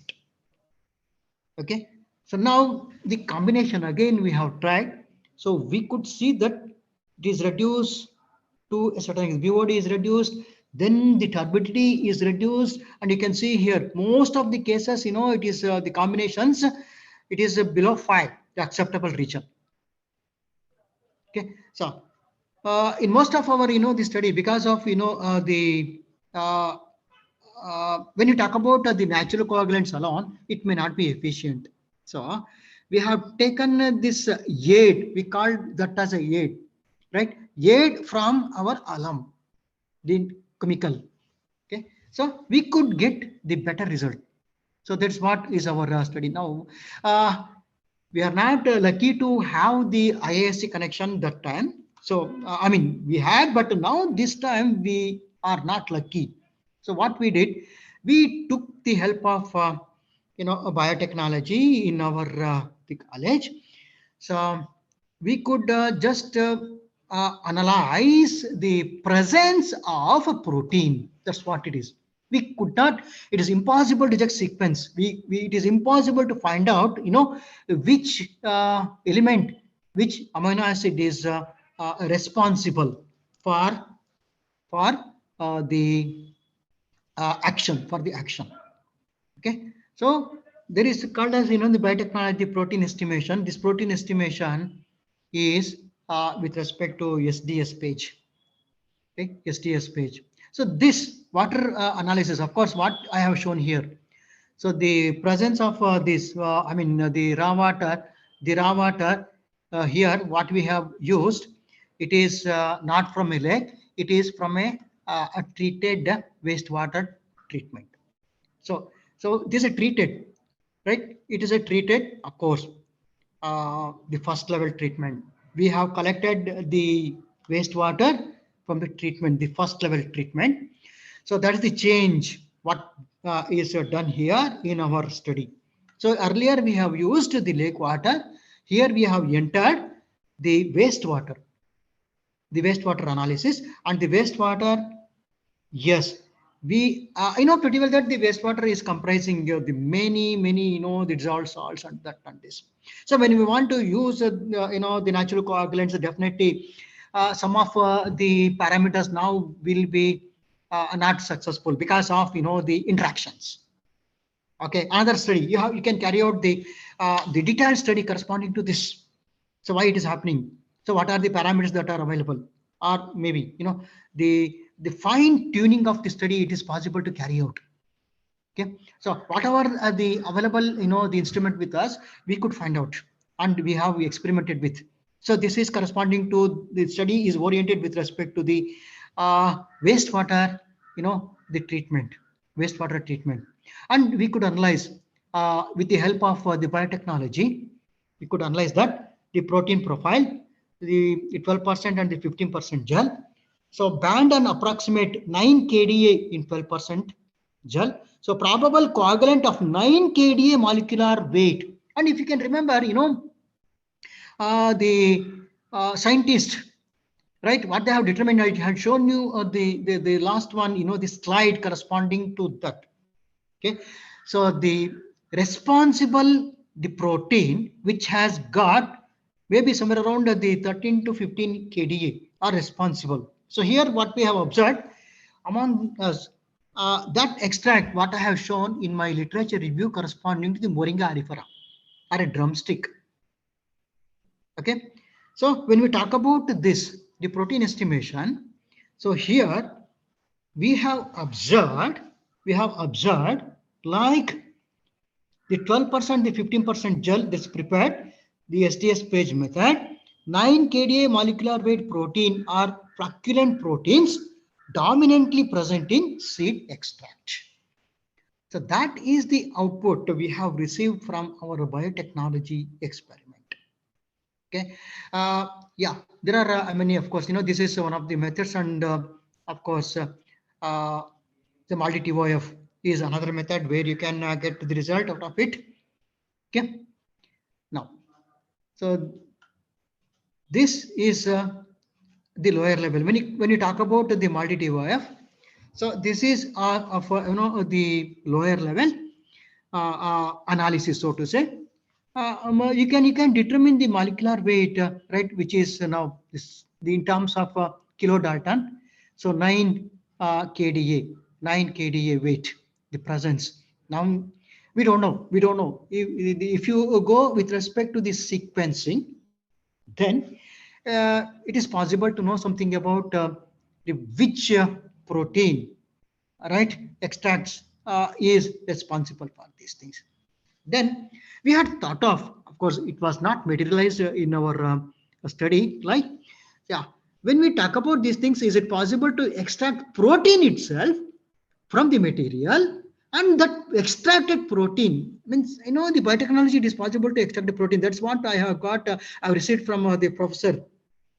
Okay. So now the combination again we have tried. So we could see that it is reduced to a certain BOD is reduced, then the turbidity is reduced, and you can see here most of the cases, it is the combinations, it is below 5, the acceptable region. Okay, so in most of our, the study, because of, the uh, when you talk about the natural coagulants alone, it may not be efficient. So we have taken this aid, we call that as a aid, right? Aid from our alum, the chemical. Okay, so we could get the better result. So that's what is our study now. Uh, we are not lucky to have the IASC connection that time. So I mean, we had, but now this time we are not lucky. So what we did, we took the help of biotechnology in our the college. So we could just analyze the presence of a protein. That's what it is. We could not, it is impossible to just sequence. It is impossible to find out, which element, which amino acid is responsible for for the action, for the action. Okay, so there is called as the biotechnology protein estimation. This protein estimation is with respect to SDS page. Okay, SDS page. So this water analysis, of course, what I have shown here. So the presence of this, the raw water here, what we have used, it is not from a lake, it is from a treated wastewater treatment. So this is a treated, right? It is a treated, of course, the first level treatment. We have collected the wastewater from the treatment, the first level treatment. So that is the change what is done here in our study. So earlier we have used the lake water. Here we have entered the wastewater analysis, and the wastewater, yes, we I know pretty well that the wastewater is comprising the many the dissolved salts and that and this. So when we want to use the natural coagulants, definitely some of the parameters now will be not successful because of the interactions. Okay, another study you can carry out the detailed study corresponding to this. So why it is happening? So what are the parameters that are available? Or maybe the fine tuning of the study, it is possible to carry out. Okay, so whatever the available the instrument with us, we could find out, and we have experimented with. So this is corresponding to the study is oriented with respect to the wastewater, the treatment, wastewater treatment, and we could analyze with the help of the biotechnology. We could analyze that the protein profile, the 12% and the 15% gel. So band an approximate 9 kDa in 12% gel. So probable coagulant of 9 kDa molecular weight. And if you can remember, the scientist, right, what they have determined, I had shown you the last one, the slide corresponding to that. Okay, so the responsible, the protein which has got maybe somewhere around the 13 to 15 kDa are responsible. So here what we have observed among us, that extract what I have shown in my literature review corresponding to the Moringa arifera or a drumstick. Okay, so when we talk about this, the protein estimation, so here we have observed like the 12%, the 15% gel that's prepared, the SDS page method, 9 kDa molecular weight protein are flocculent proteins dominantly present in seed extract. So that is the output we have received from our biotechnology experiment. Okay, yeah, there are many, of course, this is one of the methods, and of course, the multi-TOF is another method where you can get the result out of it. Okay, now, so this is the lower level. When you talk about the multi-TOF, so this is of the lower level analysis, so to say. You can determine the molecular weight, right, which is now in terms of kilodalton. So 9 kDa weight, the presence. Now we don't know if you go with respect to the sequencing, then it is possible to know something about which protein, right, extracts is responsible for these things. Then we had thought of course, it was not materialized in our study. Like, yeah, when we talk about these things, is it possible to extract protein itself from the material? And that extracted protein means, the biotechnology, it is possible to extract the protein. That's what I have got. I've received from the professor,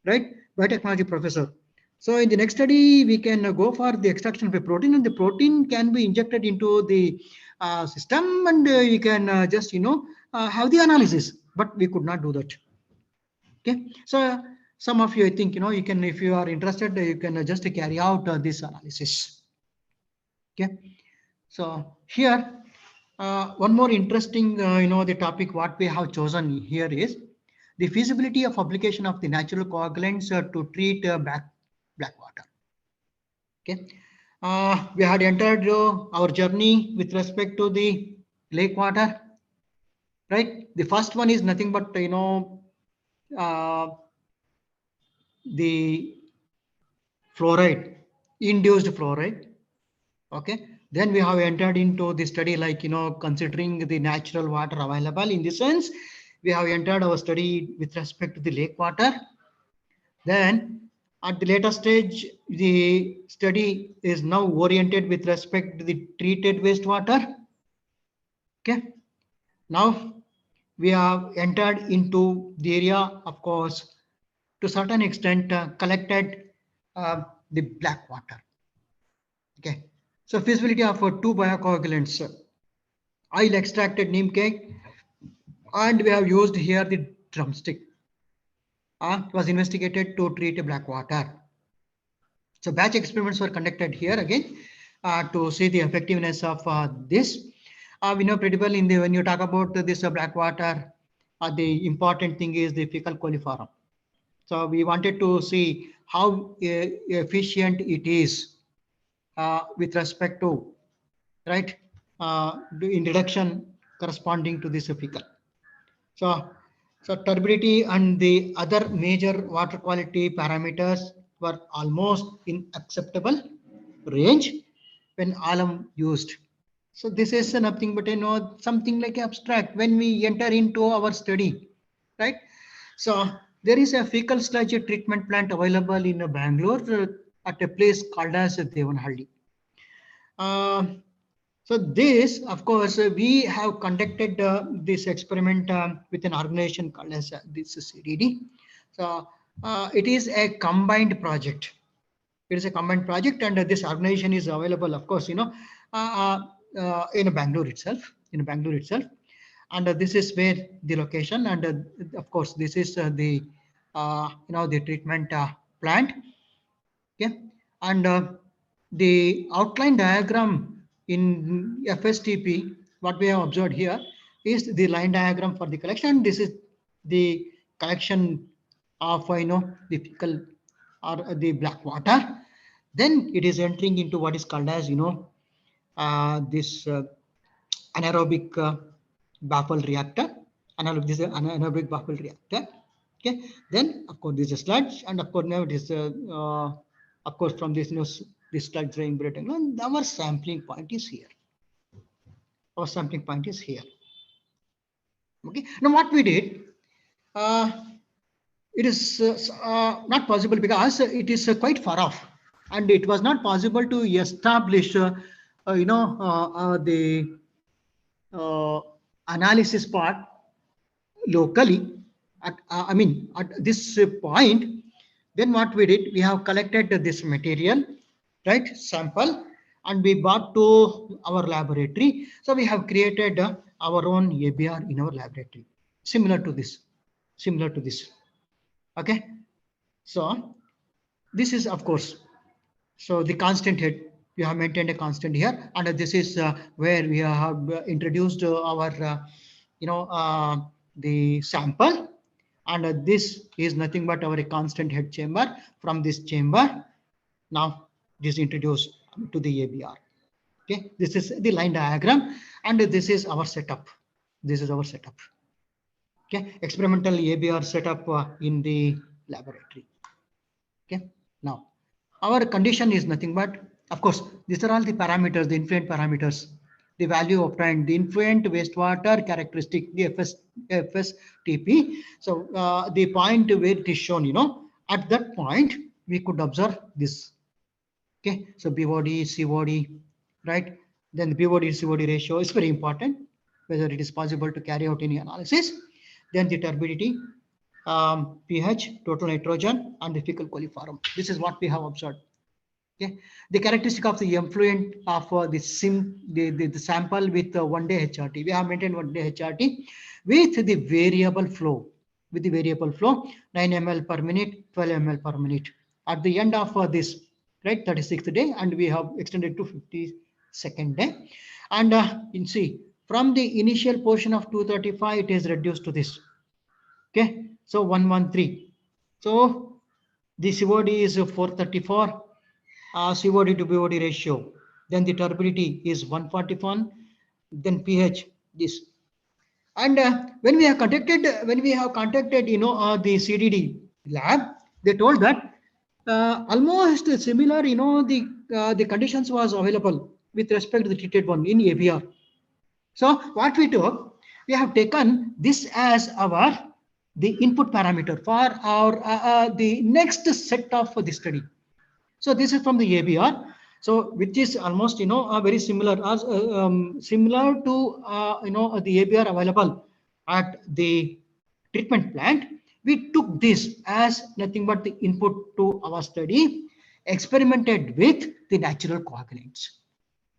right? Biotechnology professor. So in the next study, we can go for the extraction of a protein, and the protein can be injected into the system, and you can just, have the analysis. But we could not do that. Okay, so some of you, I think, you can, if you are interested, you can just carry out this analysis. Okay, so here one more interesting, the topic what we have chosen here is the feasibility of application of the natural coagulants to treat black water. Okay, we had entered our journey with respect to the lake water, right? The first one is nothing but uh, the fluoride, induced fluoride. Okay, then we have entered into the study like considering the natural water available. In this sense, we have entered our study with respect to the lake water. Then at the later stage, the study is now oriented with respect to the treated wastewater. Okay, now we have entered into the area, of course, to certain extent collected the black water. Okay, so feasibility of two biocoagulants, oil extracted neem cake, and we have used here the drumstick. Was investigated to treat black water. So batch experiments were conducted here again to see the effectiveness of this. We know pretty well in the when you talk about this black water, the important thing is the fecal coliform. So we wanted to see how efficient it is with respect to right the introduction corresponding to this fecal. So, so turbidity and the other major water quality parameters were almost in acceptable range when alum used. So this is nothing but something like abstract when we enter into our study, right? So there is a fecal sludge treatment plant available in Bangalore at a place called as Devanhalli. Uh, so this, of course, we have conducted this experiment with an organization called as this CDD. So it is a combined project. It is a combined project, and this organization is available, of course, in Bangalore itself. In Bangalore itself, and this is where the location, and of course, this is the treatment plant. Okay, and the outline diagram in FSTP, what we have observed here is the line diagram for the collection. This is the collection of the fecal or the black water. Then it is entering into what is called as this anaerobic baffle reactor. This is an anaerobic baffle reactor. Okay. Then of course this is sludge, and of course now it is of course from this this sludge drain rectangle. Our sampling point is here. Our sampling point is here. Okay. Now what we did, it is not possible because it is quite far off, and it was not possible to establish the analysis part locally I mean at this point. Then what we did, we have collected this material, right, sample, and we brought to our laboratory. So we have created our own ABR in our laboratory, similar to this. Okay, so this is of course, so the constant head, we have maintained a constant here, and this is where we have introduced our the sample, and this is nothing but our constant head chamber. From this chamber, now this introduced to the ABR. Okay, this is the line diagram, and this is our setup. This is our setup. Okay, experimental ABR setup in the laboratory. Okay, now our condition is nothing but, of course, these are all the parameters, the influent parameters, the value obtained, the influent wastewater characteristic, the FSTP. So the point where it is shown, at that point we could observe this. Okay, so BOD, COD, right? Then the BOD COD ratio is very important, whether it is possible to carry out any analysis. Then the turbidity, pH, total nitrogen, and the fecal coliform. This is what we have observed. Okay, the characteristic of the effluent of the sample with 1 day HRT. We have maintained 1 day HRT with the variable flow. with the variable flow, 9 ml per minute, 12 ml per minute. At the end of this, right, 36th day, and we have extended to 52nd day. And you see, from the initial portion of 235, it is reduced to this. Okay, so 113. So the COD is 434, COD to BOD ratio. Then the turbidity is 141. Then pH this. And when we have contacted, the CDD lab, they told that almost similar, the conditions was available with respect to the treated one in ABR. So what we do, we have taken this as the input parameter for our the next set of the study. So this is from the ABR. So which is almost very similar as similar to the ABR available at the treatment plant. We took this as nothing but the input to our study, experimented with the natural coagulants.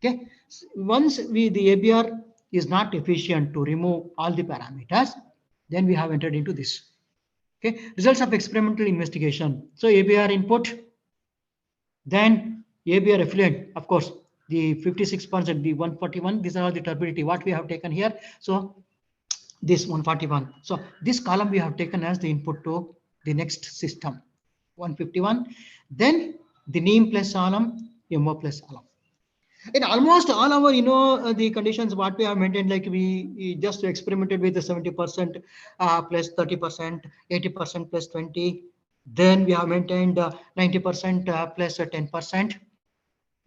Okay, once the ABR is not efficient to remove all the parameters, then we have entered into this. Okay, results of experimental investigation. So ABR input, then ABR effluent, of course, the 56%, the 141, these are all the turbidity, what we have taken here. So this 141. So this column we have taken as the input to the next system, 151. Then the NEEM plus alum, MO plus alum. In almost all our, the conditions what we have maintained, like we just experimented with the 70% plus 30%, 80% plus 20. Then we have maintained 90% plus 10%.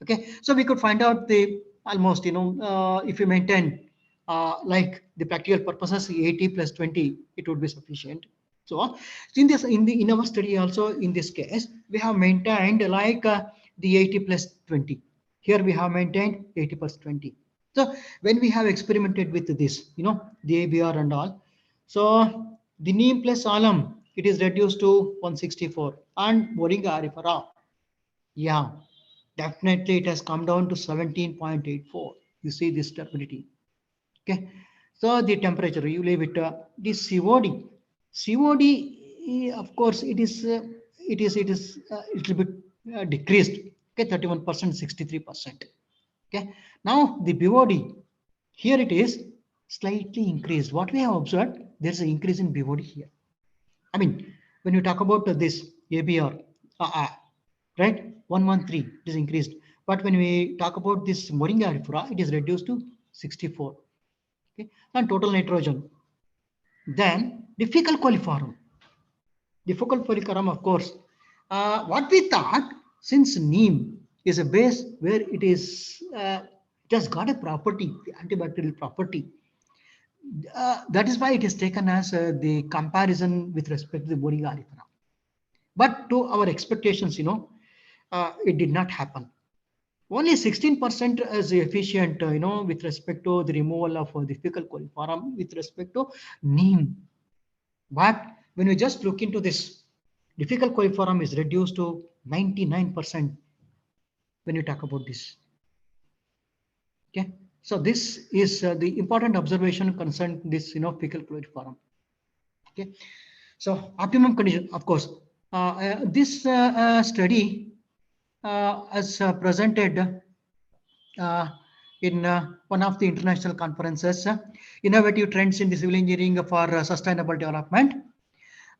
Okay, so we could find out the almost, if you maintain like the practical purposes, 80 plus 20, it would be sufficient. So in this, in our study also, in this case, we have maintained like the 80 plus 20. Here we have maintained 80 plus 20. So when we have experimented with this, the ABR and all, so the NEEM plus alum, it is reduced to 164, and Moringa arifera, yeah, definitely it has come down to 17.84. You see this turbidity. Okay, so the temperature, you leave it. The COD, of course, it is a little bit decreased. Okay, 31%, 63%. Okay, now the BOD, here it is slightly increased. What we have observed, there's an increase in BOD here. I mean, when you talk about this ABR, right, 113, it is increased. But when we talk about this Moringa arifera, it is reduced to 64. Okay, and total nitrogen. Then the fecal coliform. The fecal coliform, of course, what we thought, since NEEM is a base where it is, it has got a property, the antibacterial property. That is why it is taken as the comparison with respect to the Moringa arifera. But to our expectations, it did not happen. Only 16% is efficient, with respect to the removal of the fecal coliform with respect to NEEM. But when we just look into this, the fecal coliform is reduced to 99% when you talk about this. Okay, so this is the important observation concerning this, fecal coliform. Okay, so optimum condition, of course, this study as presented in one of the international conferences, innovative trends in the civil engineering for sustainable development,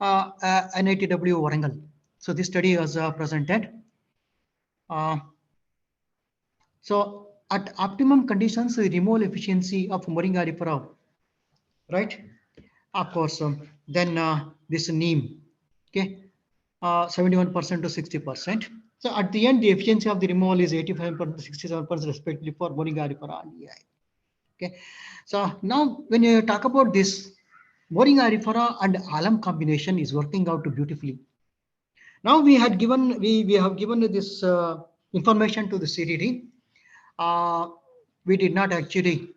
NITW Warangal. So this study was presented. So at optimum conditions, the removal efficiency of Moringa arifera, right? Of course, then this NEEM, okay, 71% to 60%. So at the end, the efficiency of the removal is 85% to 67% respectively for Moringa arifera and EI. Okay, so now when you talk about this, Moringa arifera and alum combination is working out beautifully. Now we have given this information to the CDD. We did not actually,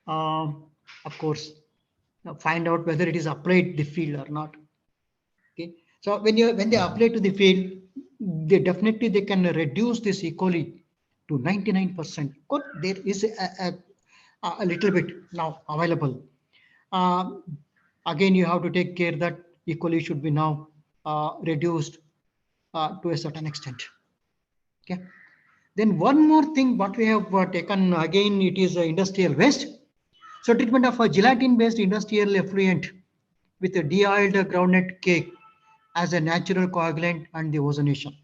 of course, find out whether it is applied the field or not. Okay, so when they apply to the field, they can reduce this E. coli to 99%. There is a little bit now available. Again, you have to take care that equally should be now reduced to a certain extent. Okay. Then one more thing, what we have taken again, it is industrial waste. So treatment of a gelatin-based industrial effluent with a de-oiled groundnut cake as a natural coagulant and the ozonation.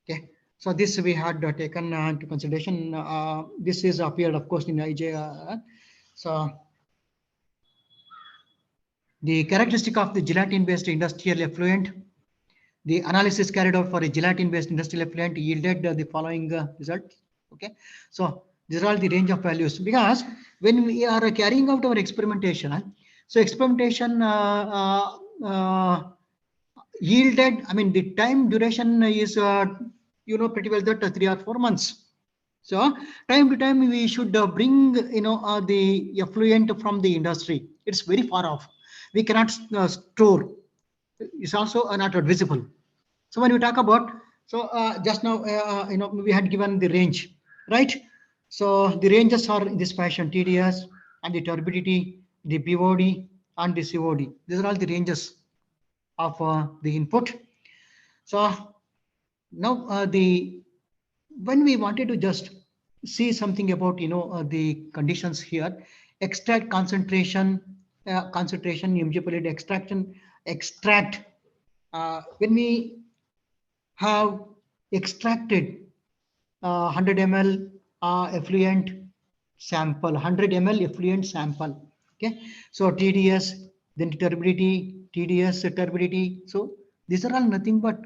Okay. So this we had taken into consideration. This is appeared, of course, in IJ. So the characteristic of the gelatin-based industrial effluent. The analysis carried out for a gelatin-based industrial effluent yielded the following results. Okay, so these are all the range of values, because when we are carrying out our experimentation, so experimentation yielded, I mean, the time duration is pretty well that 3 or 4 months. So time to time we should bring the effluent from the industry. It's very far off. We cannot store. It's also not visible. So when we talk about, so just now, we had given the range, right? So the ranges are in this fashion: TDS and the turbidity, the BOD and the COD. These are all the ranges of the input. So now when we wanted to just see something about the conditions here, extract concentration, mg per liter extraction, extract. When we have extracted 100 ml effluent sample, 100 ml effluent sample. Okay, so TDS, then turbidity, TDS, turbidity. So these are all nothing but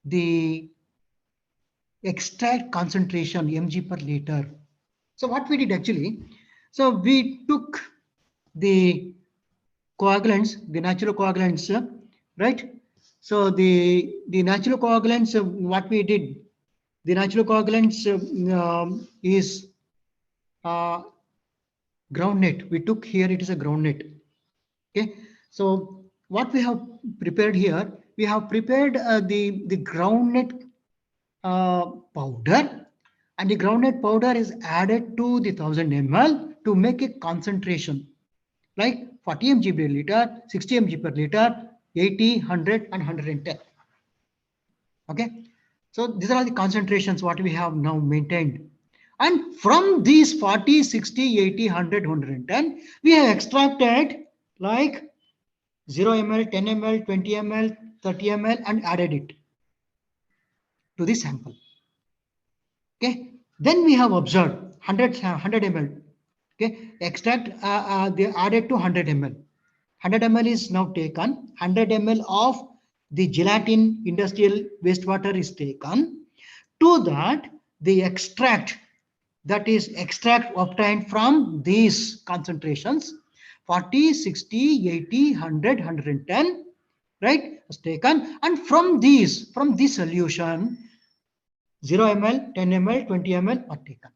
the extract concentration mg per liter. So what we did actually, so we took the coagulants, the natural coagulants, right? So the natural coagulants, what we did, the natural coagulants is groundnut. We took here, it is a groundnut. Okay, so what we have prepared here, we have prepared the groundnut powder, and the groundnut powder is added to the 1000 ml to make a concentration like 40 mg per liter, 60 mg per liter, 80, 100 and 110. Okay, so these are all the concentrations what we have now maintained, and from these 40, 60, 80, 100, 110 we have extracted like 0 ml, 10 ml, 20 ml, 30 ml and added it to the sample. Okay, then we have observed 100 ml. Okay, extract they added to 100 ml. 100 ml is now taken. 100 ml of the gelatin industrial wastewater is taken. To that, the extract, that is extract obtained from these concentrations 40, 60, 80, 100, 110, right, is taken, and from this solution 0 ml, 10 ml, 20 ml are taken.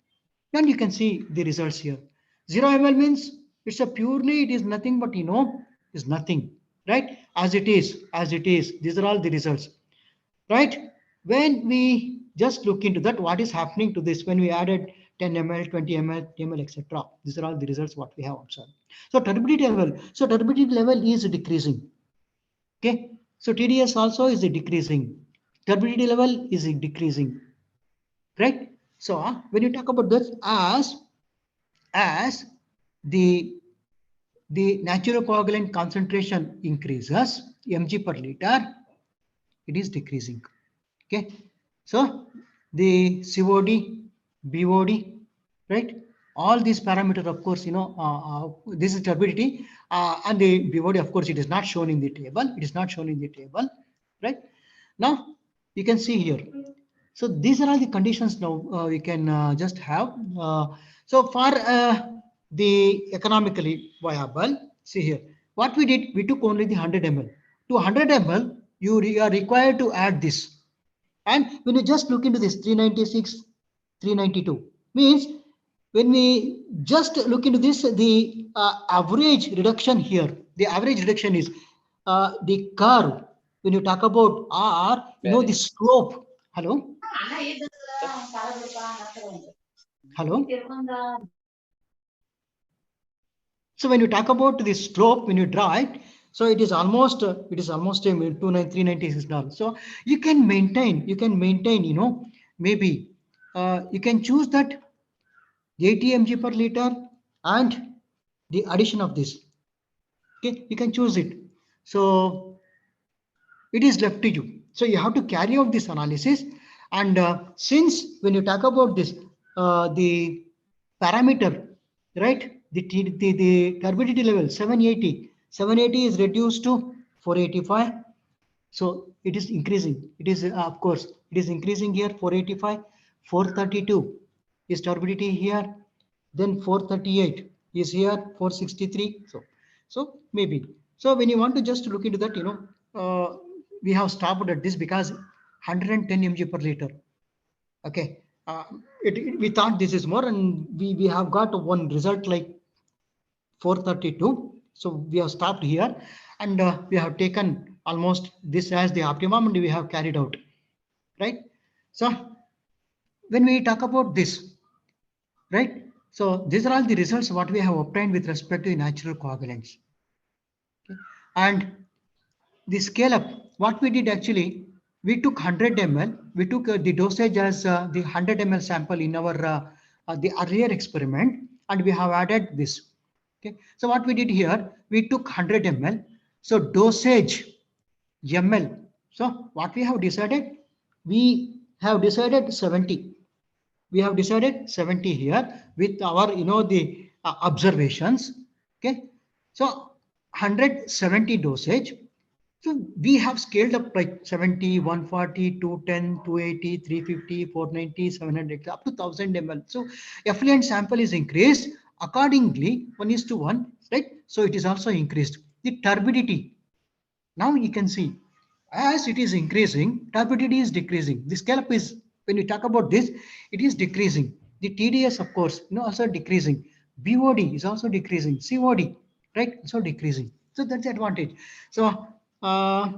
And you can see the results here. 0 ml means it's a purely, it is nothing but is nothing, right? As it is. These are all the results, right? When we just look into that, what is happening to this when we added 10 ml, 20 ml, 10 ml, etc. These are all the results what we have observed. So turbidity level. So turbidity level is decreasing. Okay. So TDS also is decreasing. Turbidity level is decreasing. Right? So when you talk about this as the natural coagulant concentration increases, mg per liter, it is decreasing. Okay, so the COD, BOD, right? All these parameters, of course, this is turbidity, and the BOD, of course, it is not shown in the table. It is not shown in the table, right? Now you can see here. So these are all the conditions now we can just have. So for the economically viable, see here, what we did, we took only the 100 ml. To 100 ml, you are required to add this. And when you just look into this 396, 392, means when we just look into this, the average reduction here, the average reduction is the curve. When you talk about R, the slope. Hello? Hello? So when you talk about the slope, when you draw it, so it is almost $293.96. So you can maintain, maybe you can choose that 80 mg per liter and the addition of this. Okay, you can choose it. So it is left to you. So you have to carry out this analysis. And since when you talk about this, the parameter, right? The turbidity level 780 is reduced to 485. So it is increasing. It is, of course, it is increasing here 485, 432 is turbidity here. Then 438 is here, 463. So maybe. So when you want to just look into that, we have stopped at this because 110 mg per liter. Okay. We thought this is more, and we have got one result like 432. So we have stopped here, and we have taken almost this as the optimum, and we have carried out, right? So when we talk about this, right? So these are all the results what we have obtained with respect to the natural coagulants. Okay? And the scale up, what we did actually, we took 100 ml, we took the dosage as the 100 ml sample in our the earlier experiment, and we have added this. Okay, so what we did here, we took 100 ml, so dosage ml. So what we have decided, we have decided 70. We have decided 70 here with our, the observations. Okay, so 170 dosage. So we have scaled up like 70, 140, 210, 280, 350, 490, 700, up to 1000 ml. So effluent sample is increased accordingly, 1:1, right? So it is also increased. The turbidity, now you can see, as it is increasing, turbidity is decreasing. The scale up is, when you talk about this, it is decreasing. The TDS, of course, also decreasing. BOD is also decreasing. COD, right? Also decreasing. So that's the advantage. So uh,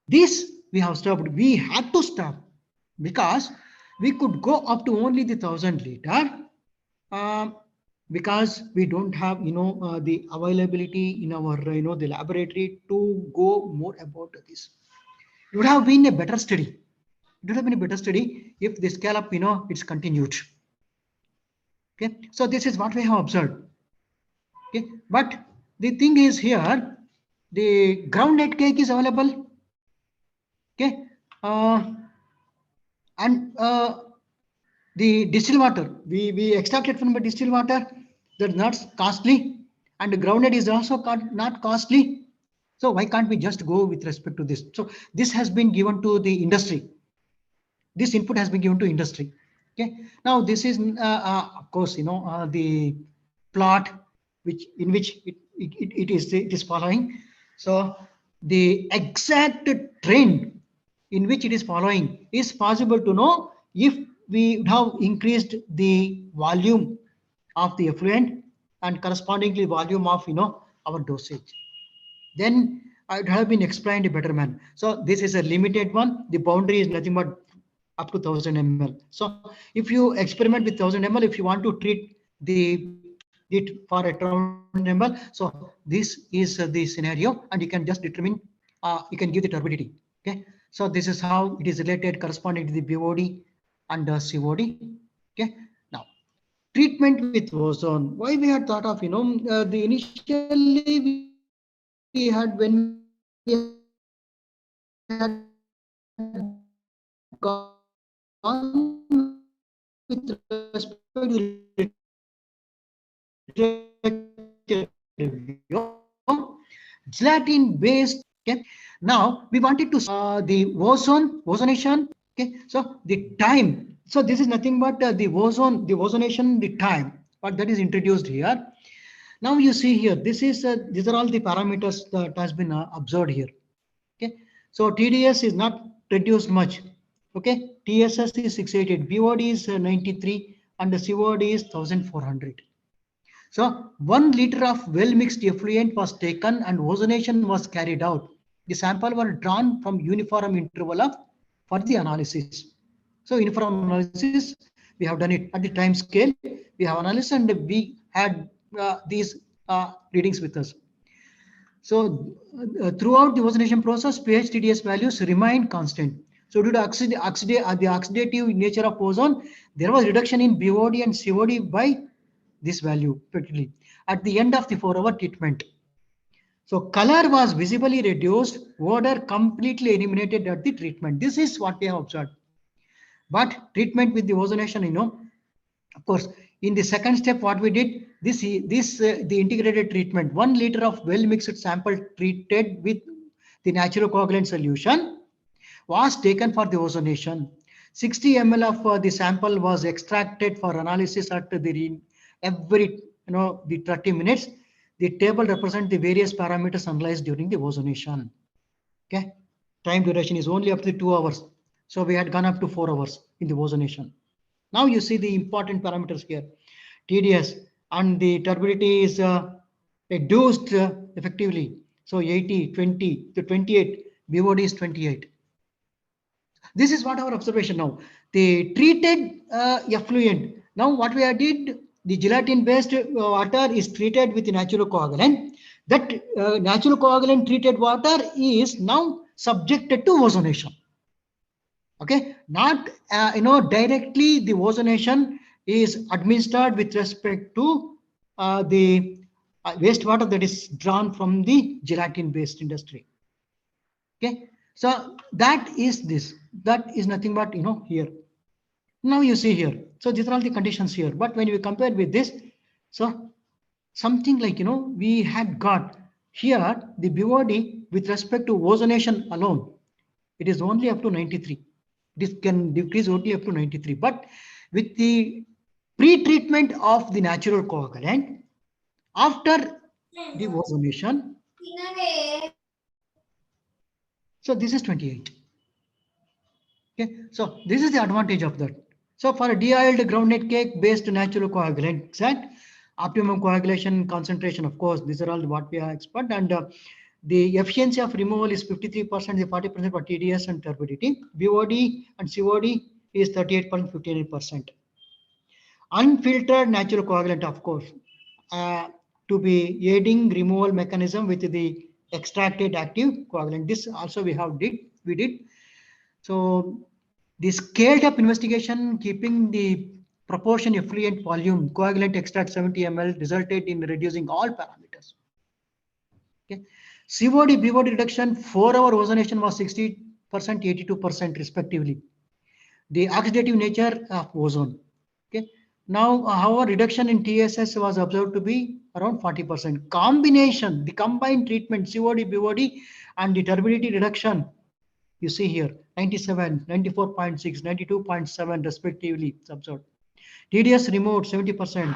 this we have stopped. We had to stop because we could go up to only the 1000 liter. Um, because we don't have the availability in our the laboratory to go more about this. It would have been a better study. It would have been a better study if the scale up it's continued. Okay, so this is what we have observed. Okay, but the thing is here, the groundnut cake is available. Okay, and the distilled water, we extracted from the distilled water, that's not costly, and the groundnut is also not costly. So why can't we just go with respect to this? So this has been given to the industry. This input has been given to industry. Okay, now this is of course the plot in which it is following. So the exact trend in which it is following is possible to know if we would have increased the volume of the effluent and correspondingly volume of our dosage, then it have been explained in a better manner. So this is a limited one. The boundary is nothing but up to 1000 ml. So if you experiment with 1000 ml, if you want to treat it for a 1000 ml, so this is the scenario, and you can just determine. You can give the turbidity. Okay, so this is how it is related corresponding to the BOD and COD. Okay, now treatment with ozone. Why we had thought of the initially we had, when we had gone with gelatin based. Okay, now we wanted to the ozonation. Okay, so the time. So this is nothing but the ozonation, the time, but that is introduced here. Now you see here, these are all the parameters that has been observed here. Okay, so TDS is not reduced much. Okay, TSS is 688, BOD is 93, and the COD is 1400. So 1 liter of well-mixed effluent was taken and ozonation was carried out. The sample were drawn from uniform interval of for the analysis. So uniform analysis, we have done it at the time scale. We have analyzed and we had these readings with us. So throughout the ozonation process, pH TDS values remained constant. So due to the oxidative nature of ozone, there was reduction in BOD and COD by this value particularly at the end of the 4-hour treatment. So color was visibly reduced, odor completely eliminated at the treatment. This is what we have observed. But treatment with the ozonation, of course, in the second step, what we did, the integrated treatment, 1 liter of well mixed sample treated with the natural coagulant solution was taken for the ozonation. 60 ml of the sample was extracted for analysis at every the 30 minutes. The table represents the various parameters analyzed during the ozonation. Okay, time duration is only up to 2 hours. So we had gone up to 4 hours in the ozonation. Now you see the important parameters here. TDS and the turbidity is reduced effectively. So 80, 20 to 28, BOD is 28. This is what our observation now. The treated effluent. Now what we did, the gelatin based water is treated with natural coagulant. That natural coagulant treated water is now subjected to ozonation. Okay, not directly the ozonation is administered with respect to the wastewater that is drawn from the gelatin based industry. Okay, so that is this, that is nothing but here. Now you see here, so these are all the conditions here, but when we compare with this, so something like we had got here the BOD with respect to ozonation alone, it is only up to 93. This can decrease only up to 93, but with the pre-treatment of the natural coagulant after the ozonation, so this is 28. Okay, so this is the advantage of that. So for a de-oiled groundnut cake based natural coagulant, exact optimum coagulation concentration, of course, these are all what we are expert, and the efficiency of removal is 53%, the 40% for TDS and turbidity. BOD and COD is 38.59%. Unfiltered natural coagulant, of course, to be aiding removal mechanism with the extracted active coagulant. This also we did. So the scaled up investigation keeping the proportion effluent volume coagulant extract 70 ml resulted in reducing all parameters. Okay. COD, BOD reduction, 4-hour ozonation was 60%, 82% respectively. The oxidative nature of ozone. Okay. Now, however, reduction in TSS was observed to be around 40%. Combination, the combined treatment, COD, BOD, and the turbidity reduction, you see here, 97, 94.6, 92.7 respectively observed. TDS removed 70%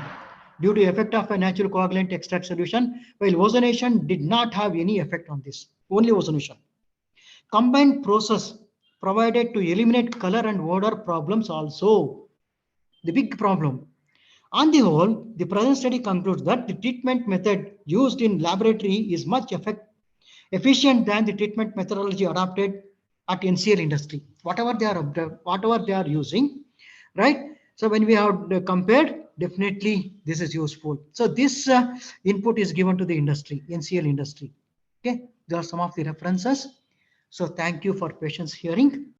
due to effect of a natural coagulant extract solution, while ozonation did not have any effect on this, only ozonation. Combined process provided to eliminate color and odor problems also, the big problem. On the whole, the present study concludes that the treatment method used in laboratory is much efficient than the treatment methodology adopted at NCL industry. Whatever they are using, right? So when we have compared, definitely this is useful. So this input is given to the industry, NCL industry. Okay, there are some of the references. So thank you for patience hearing.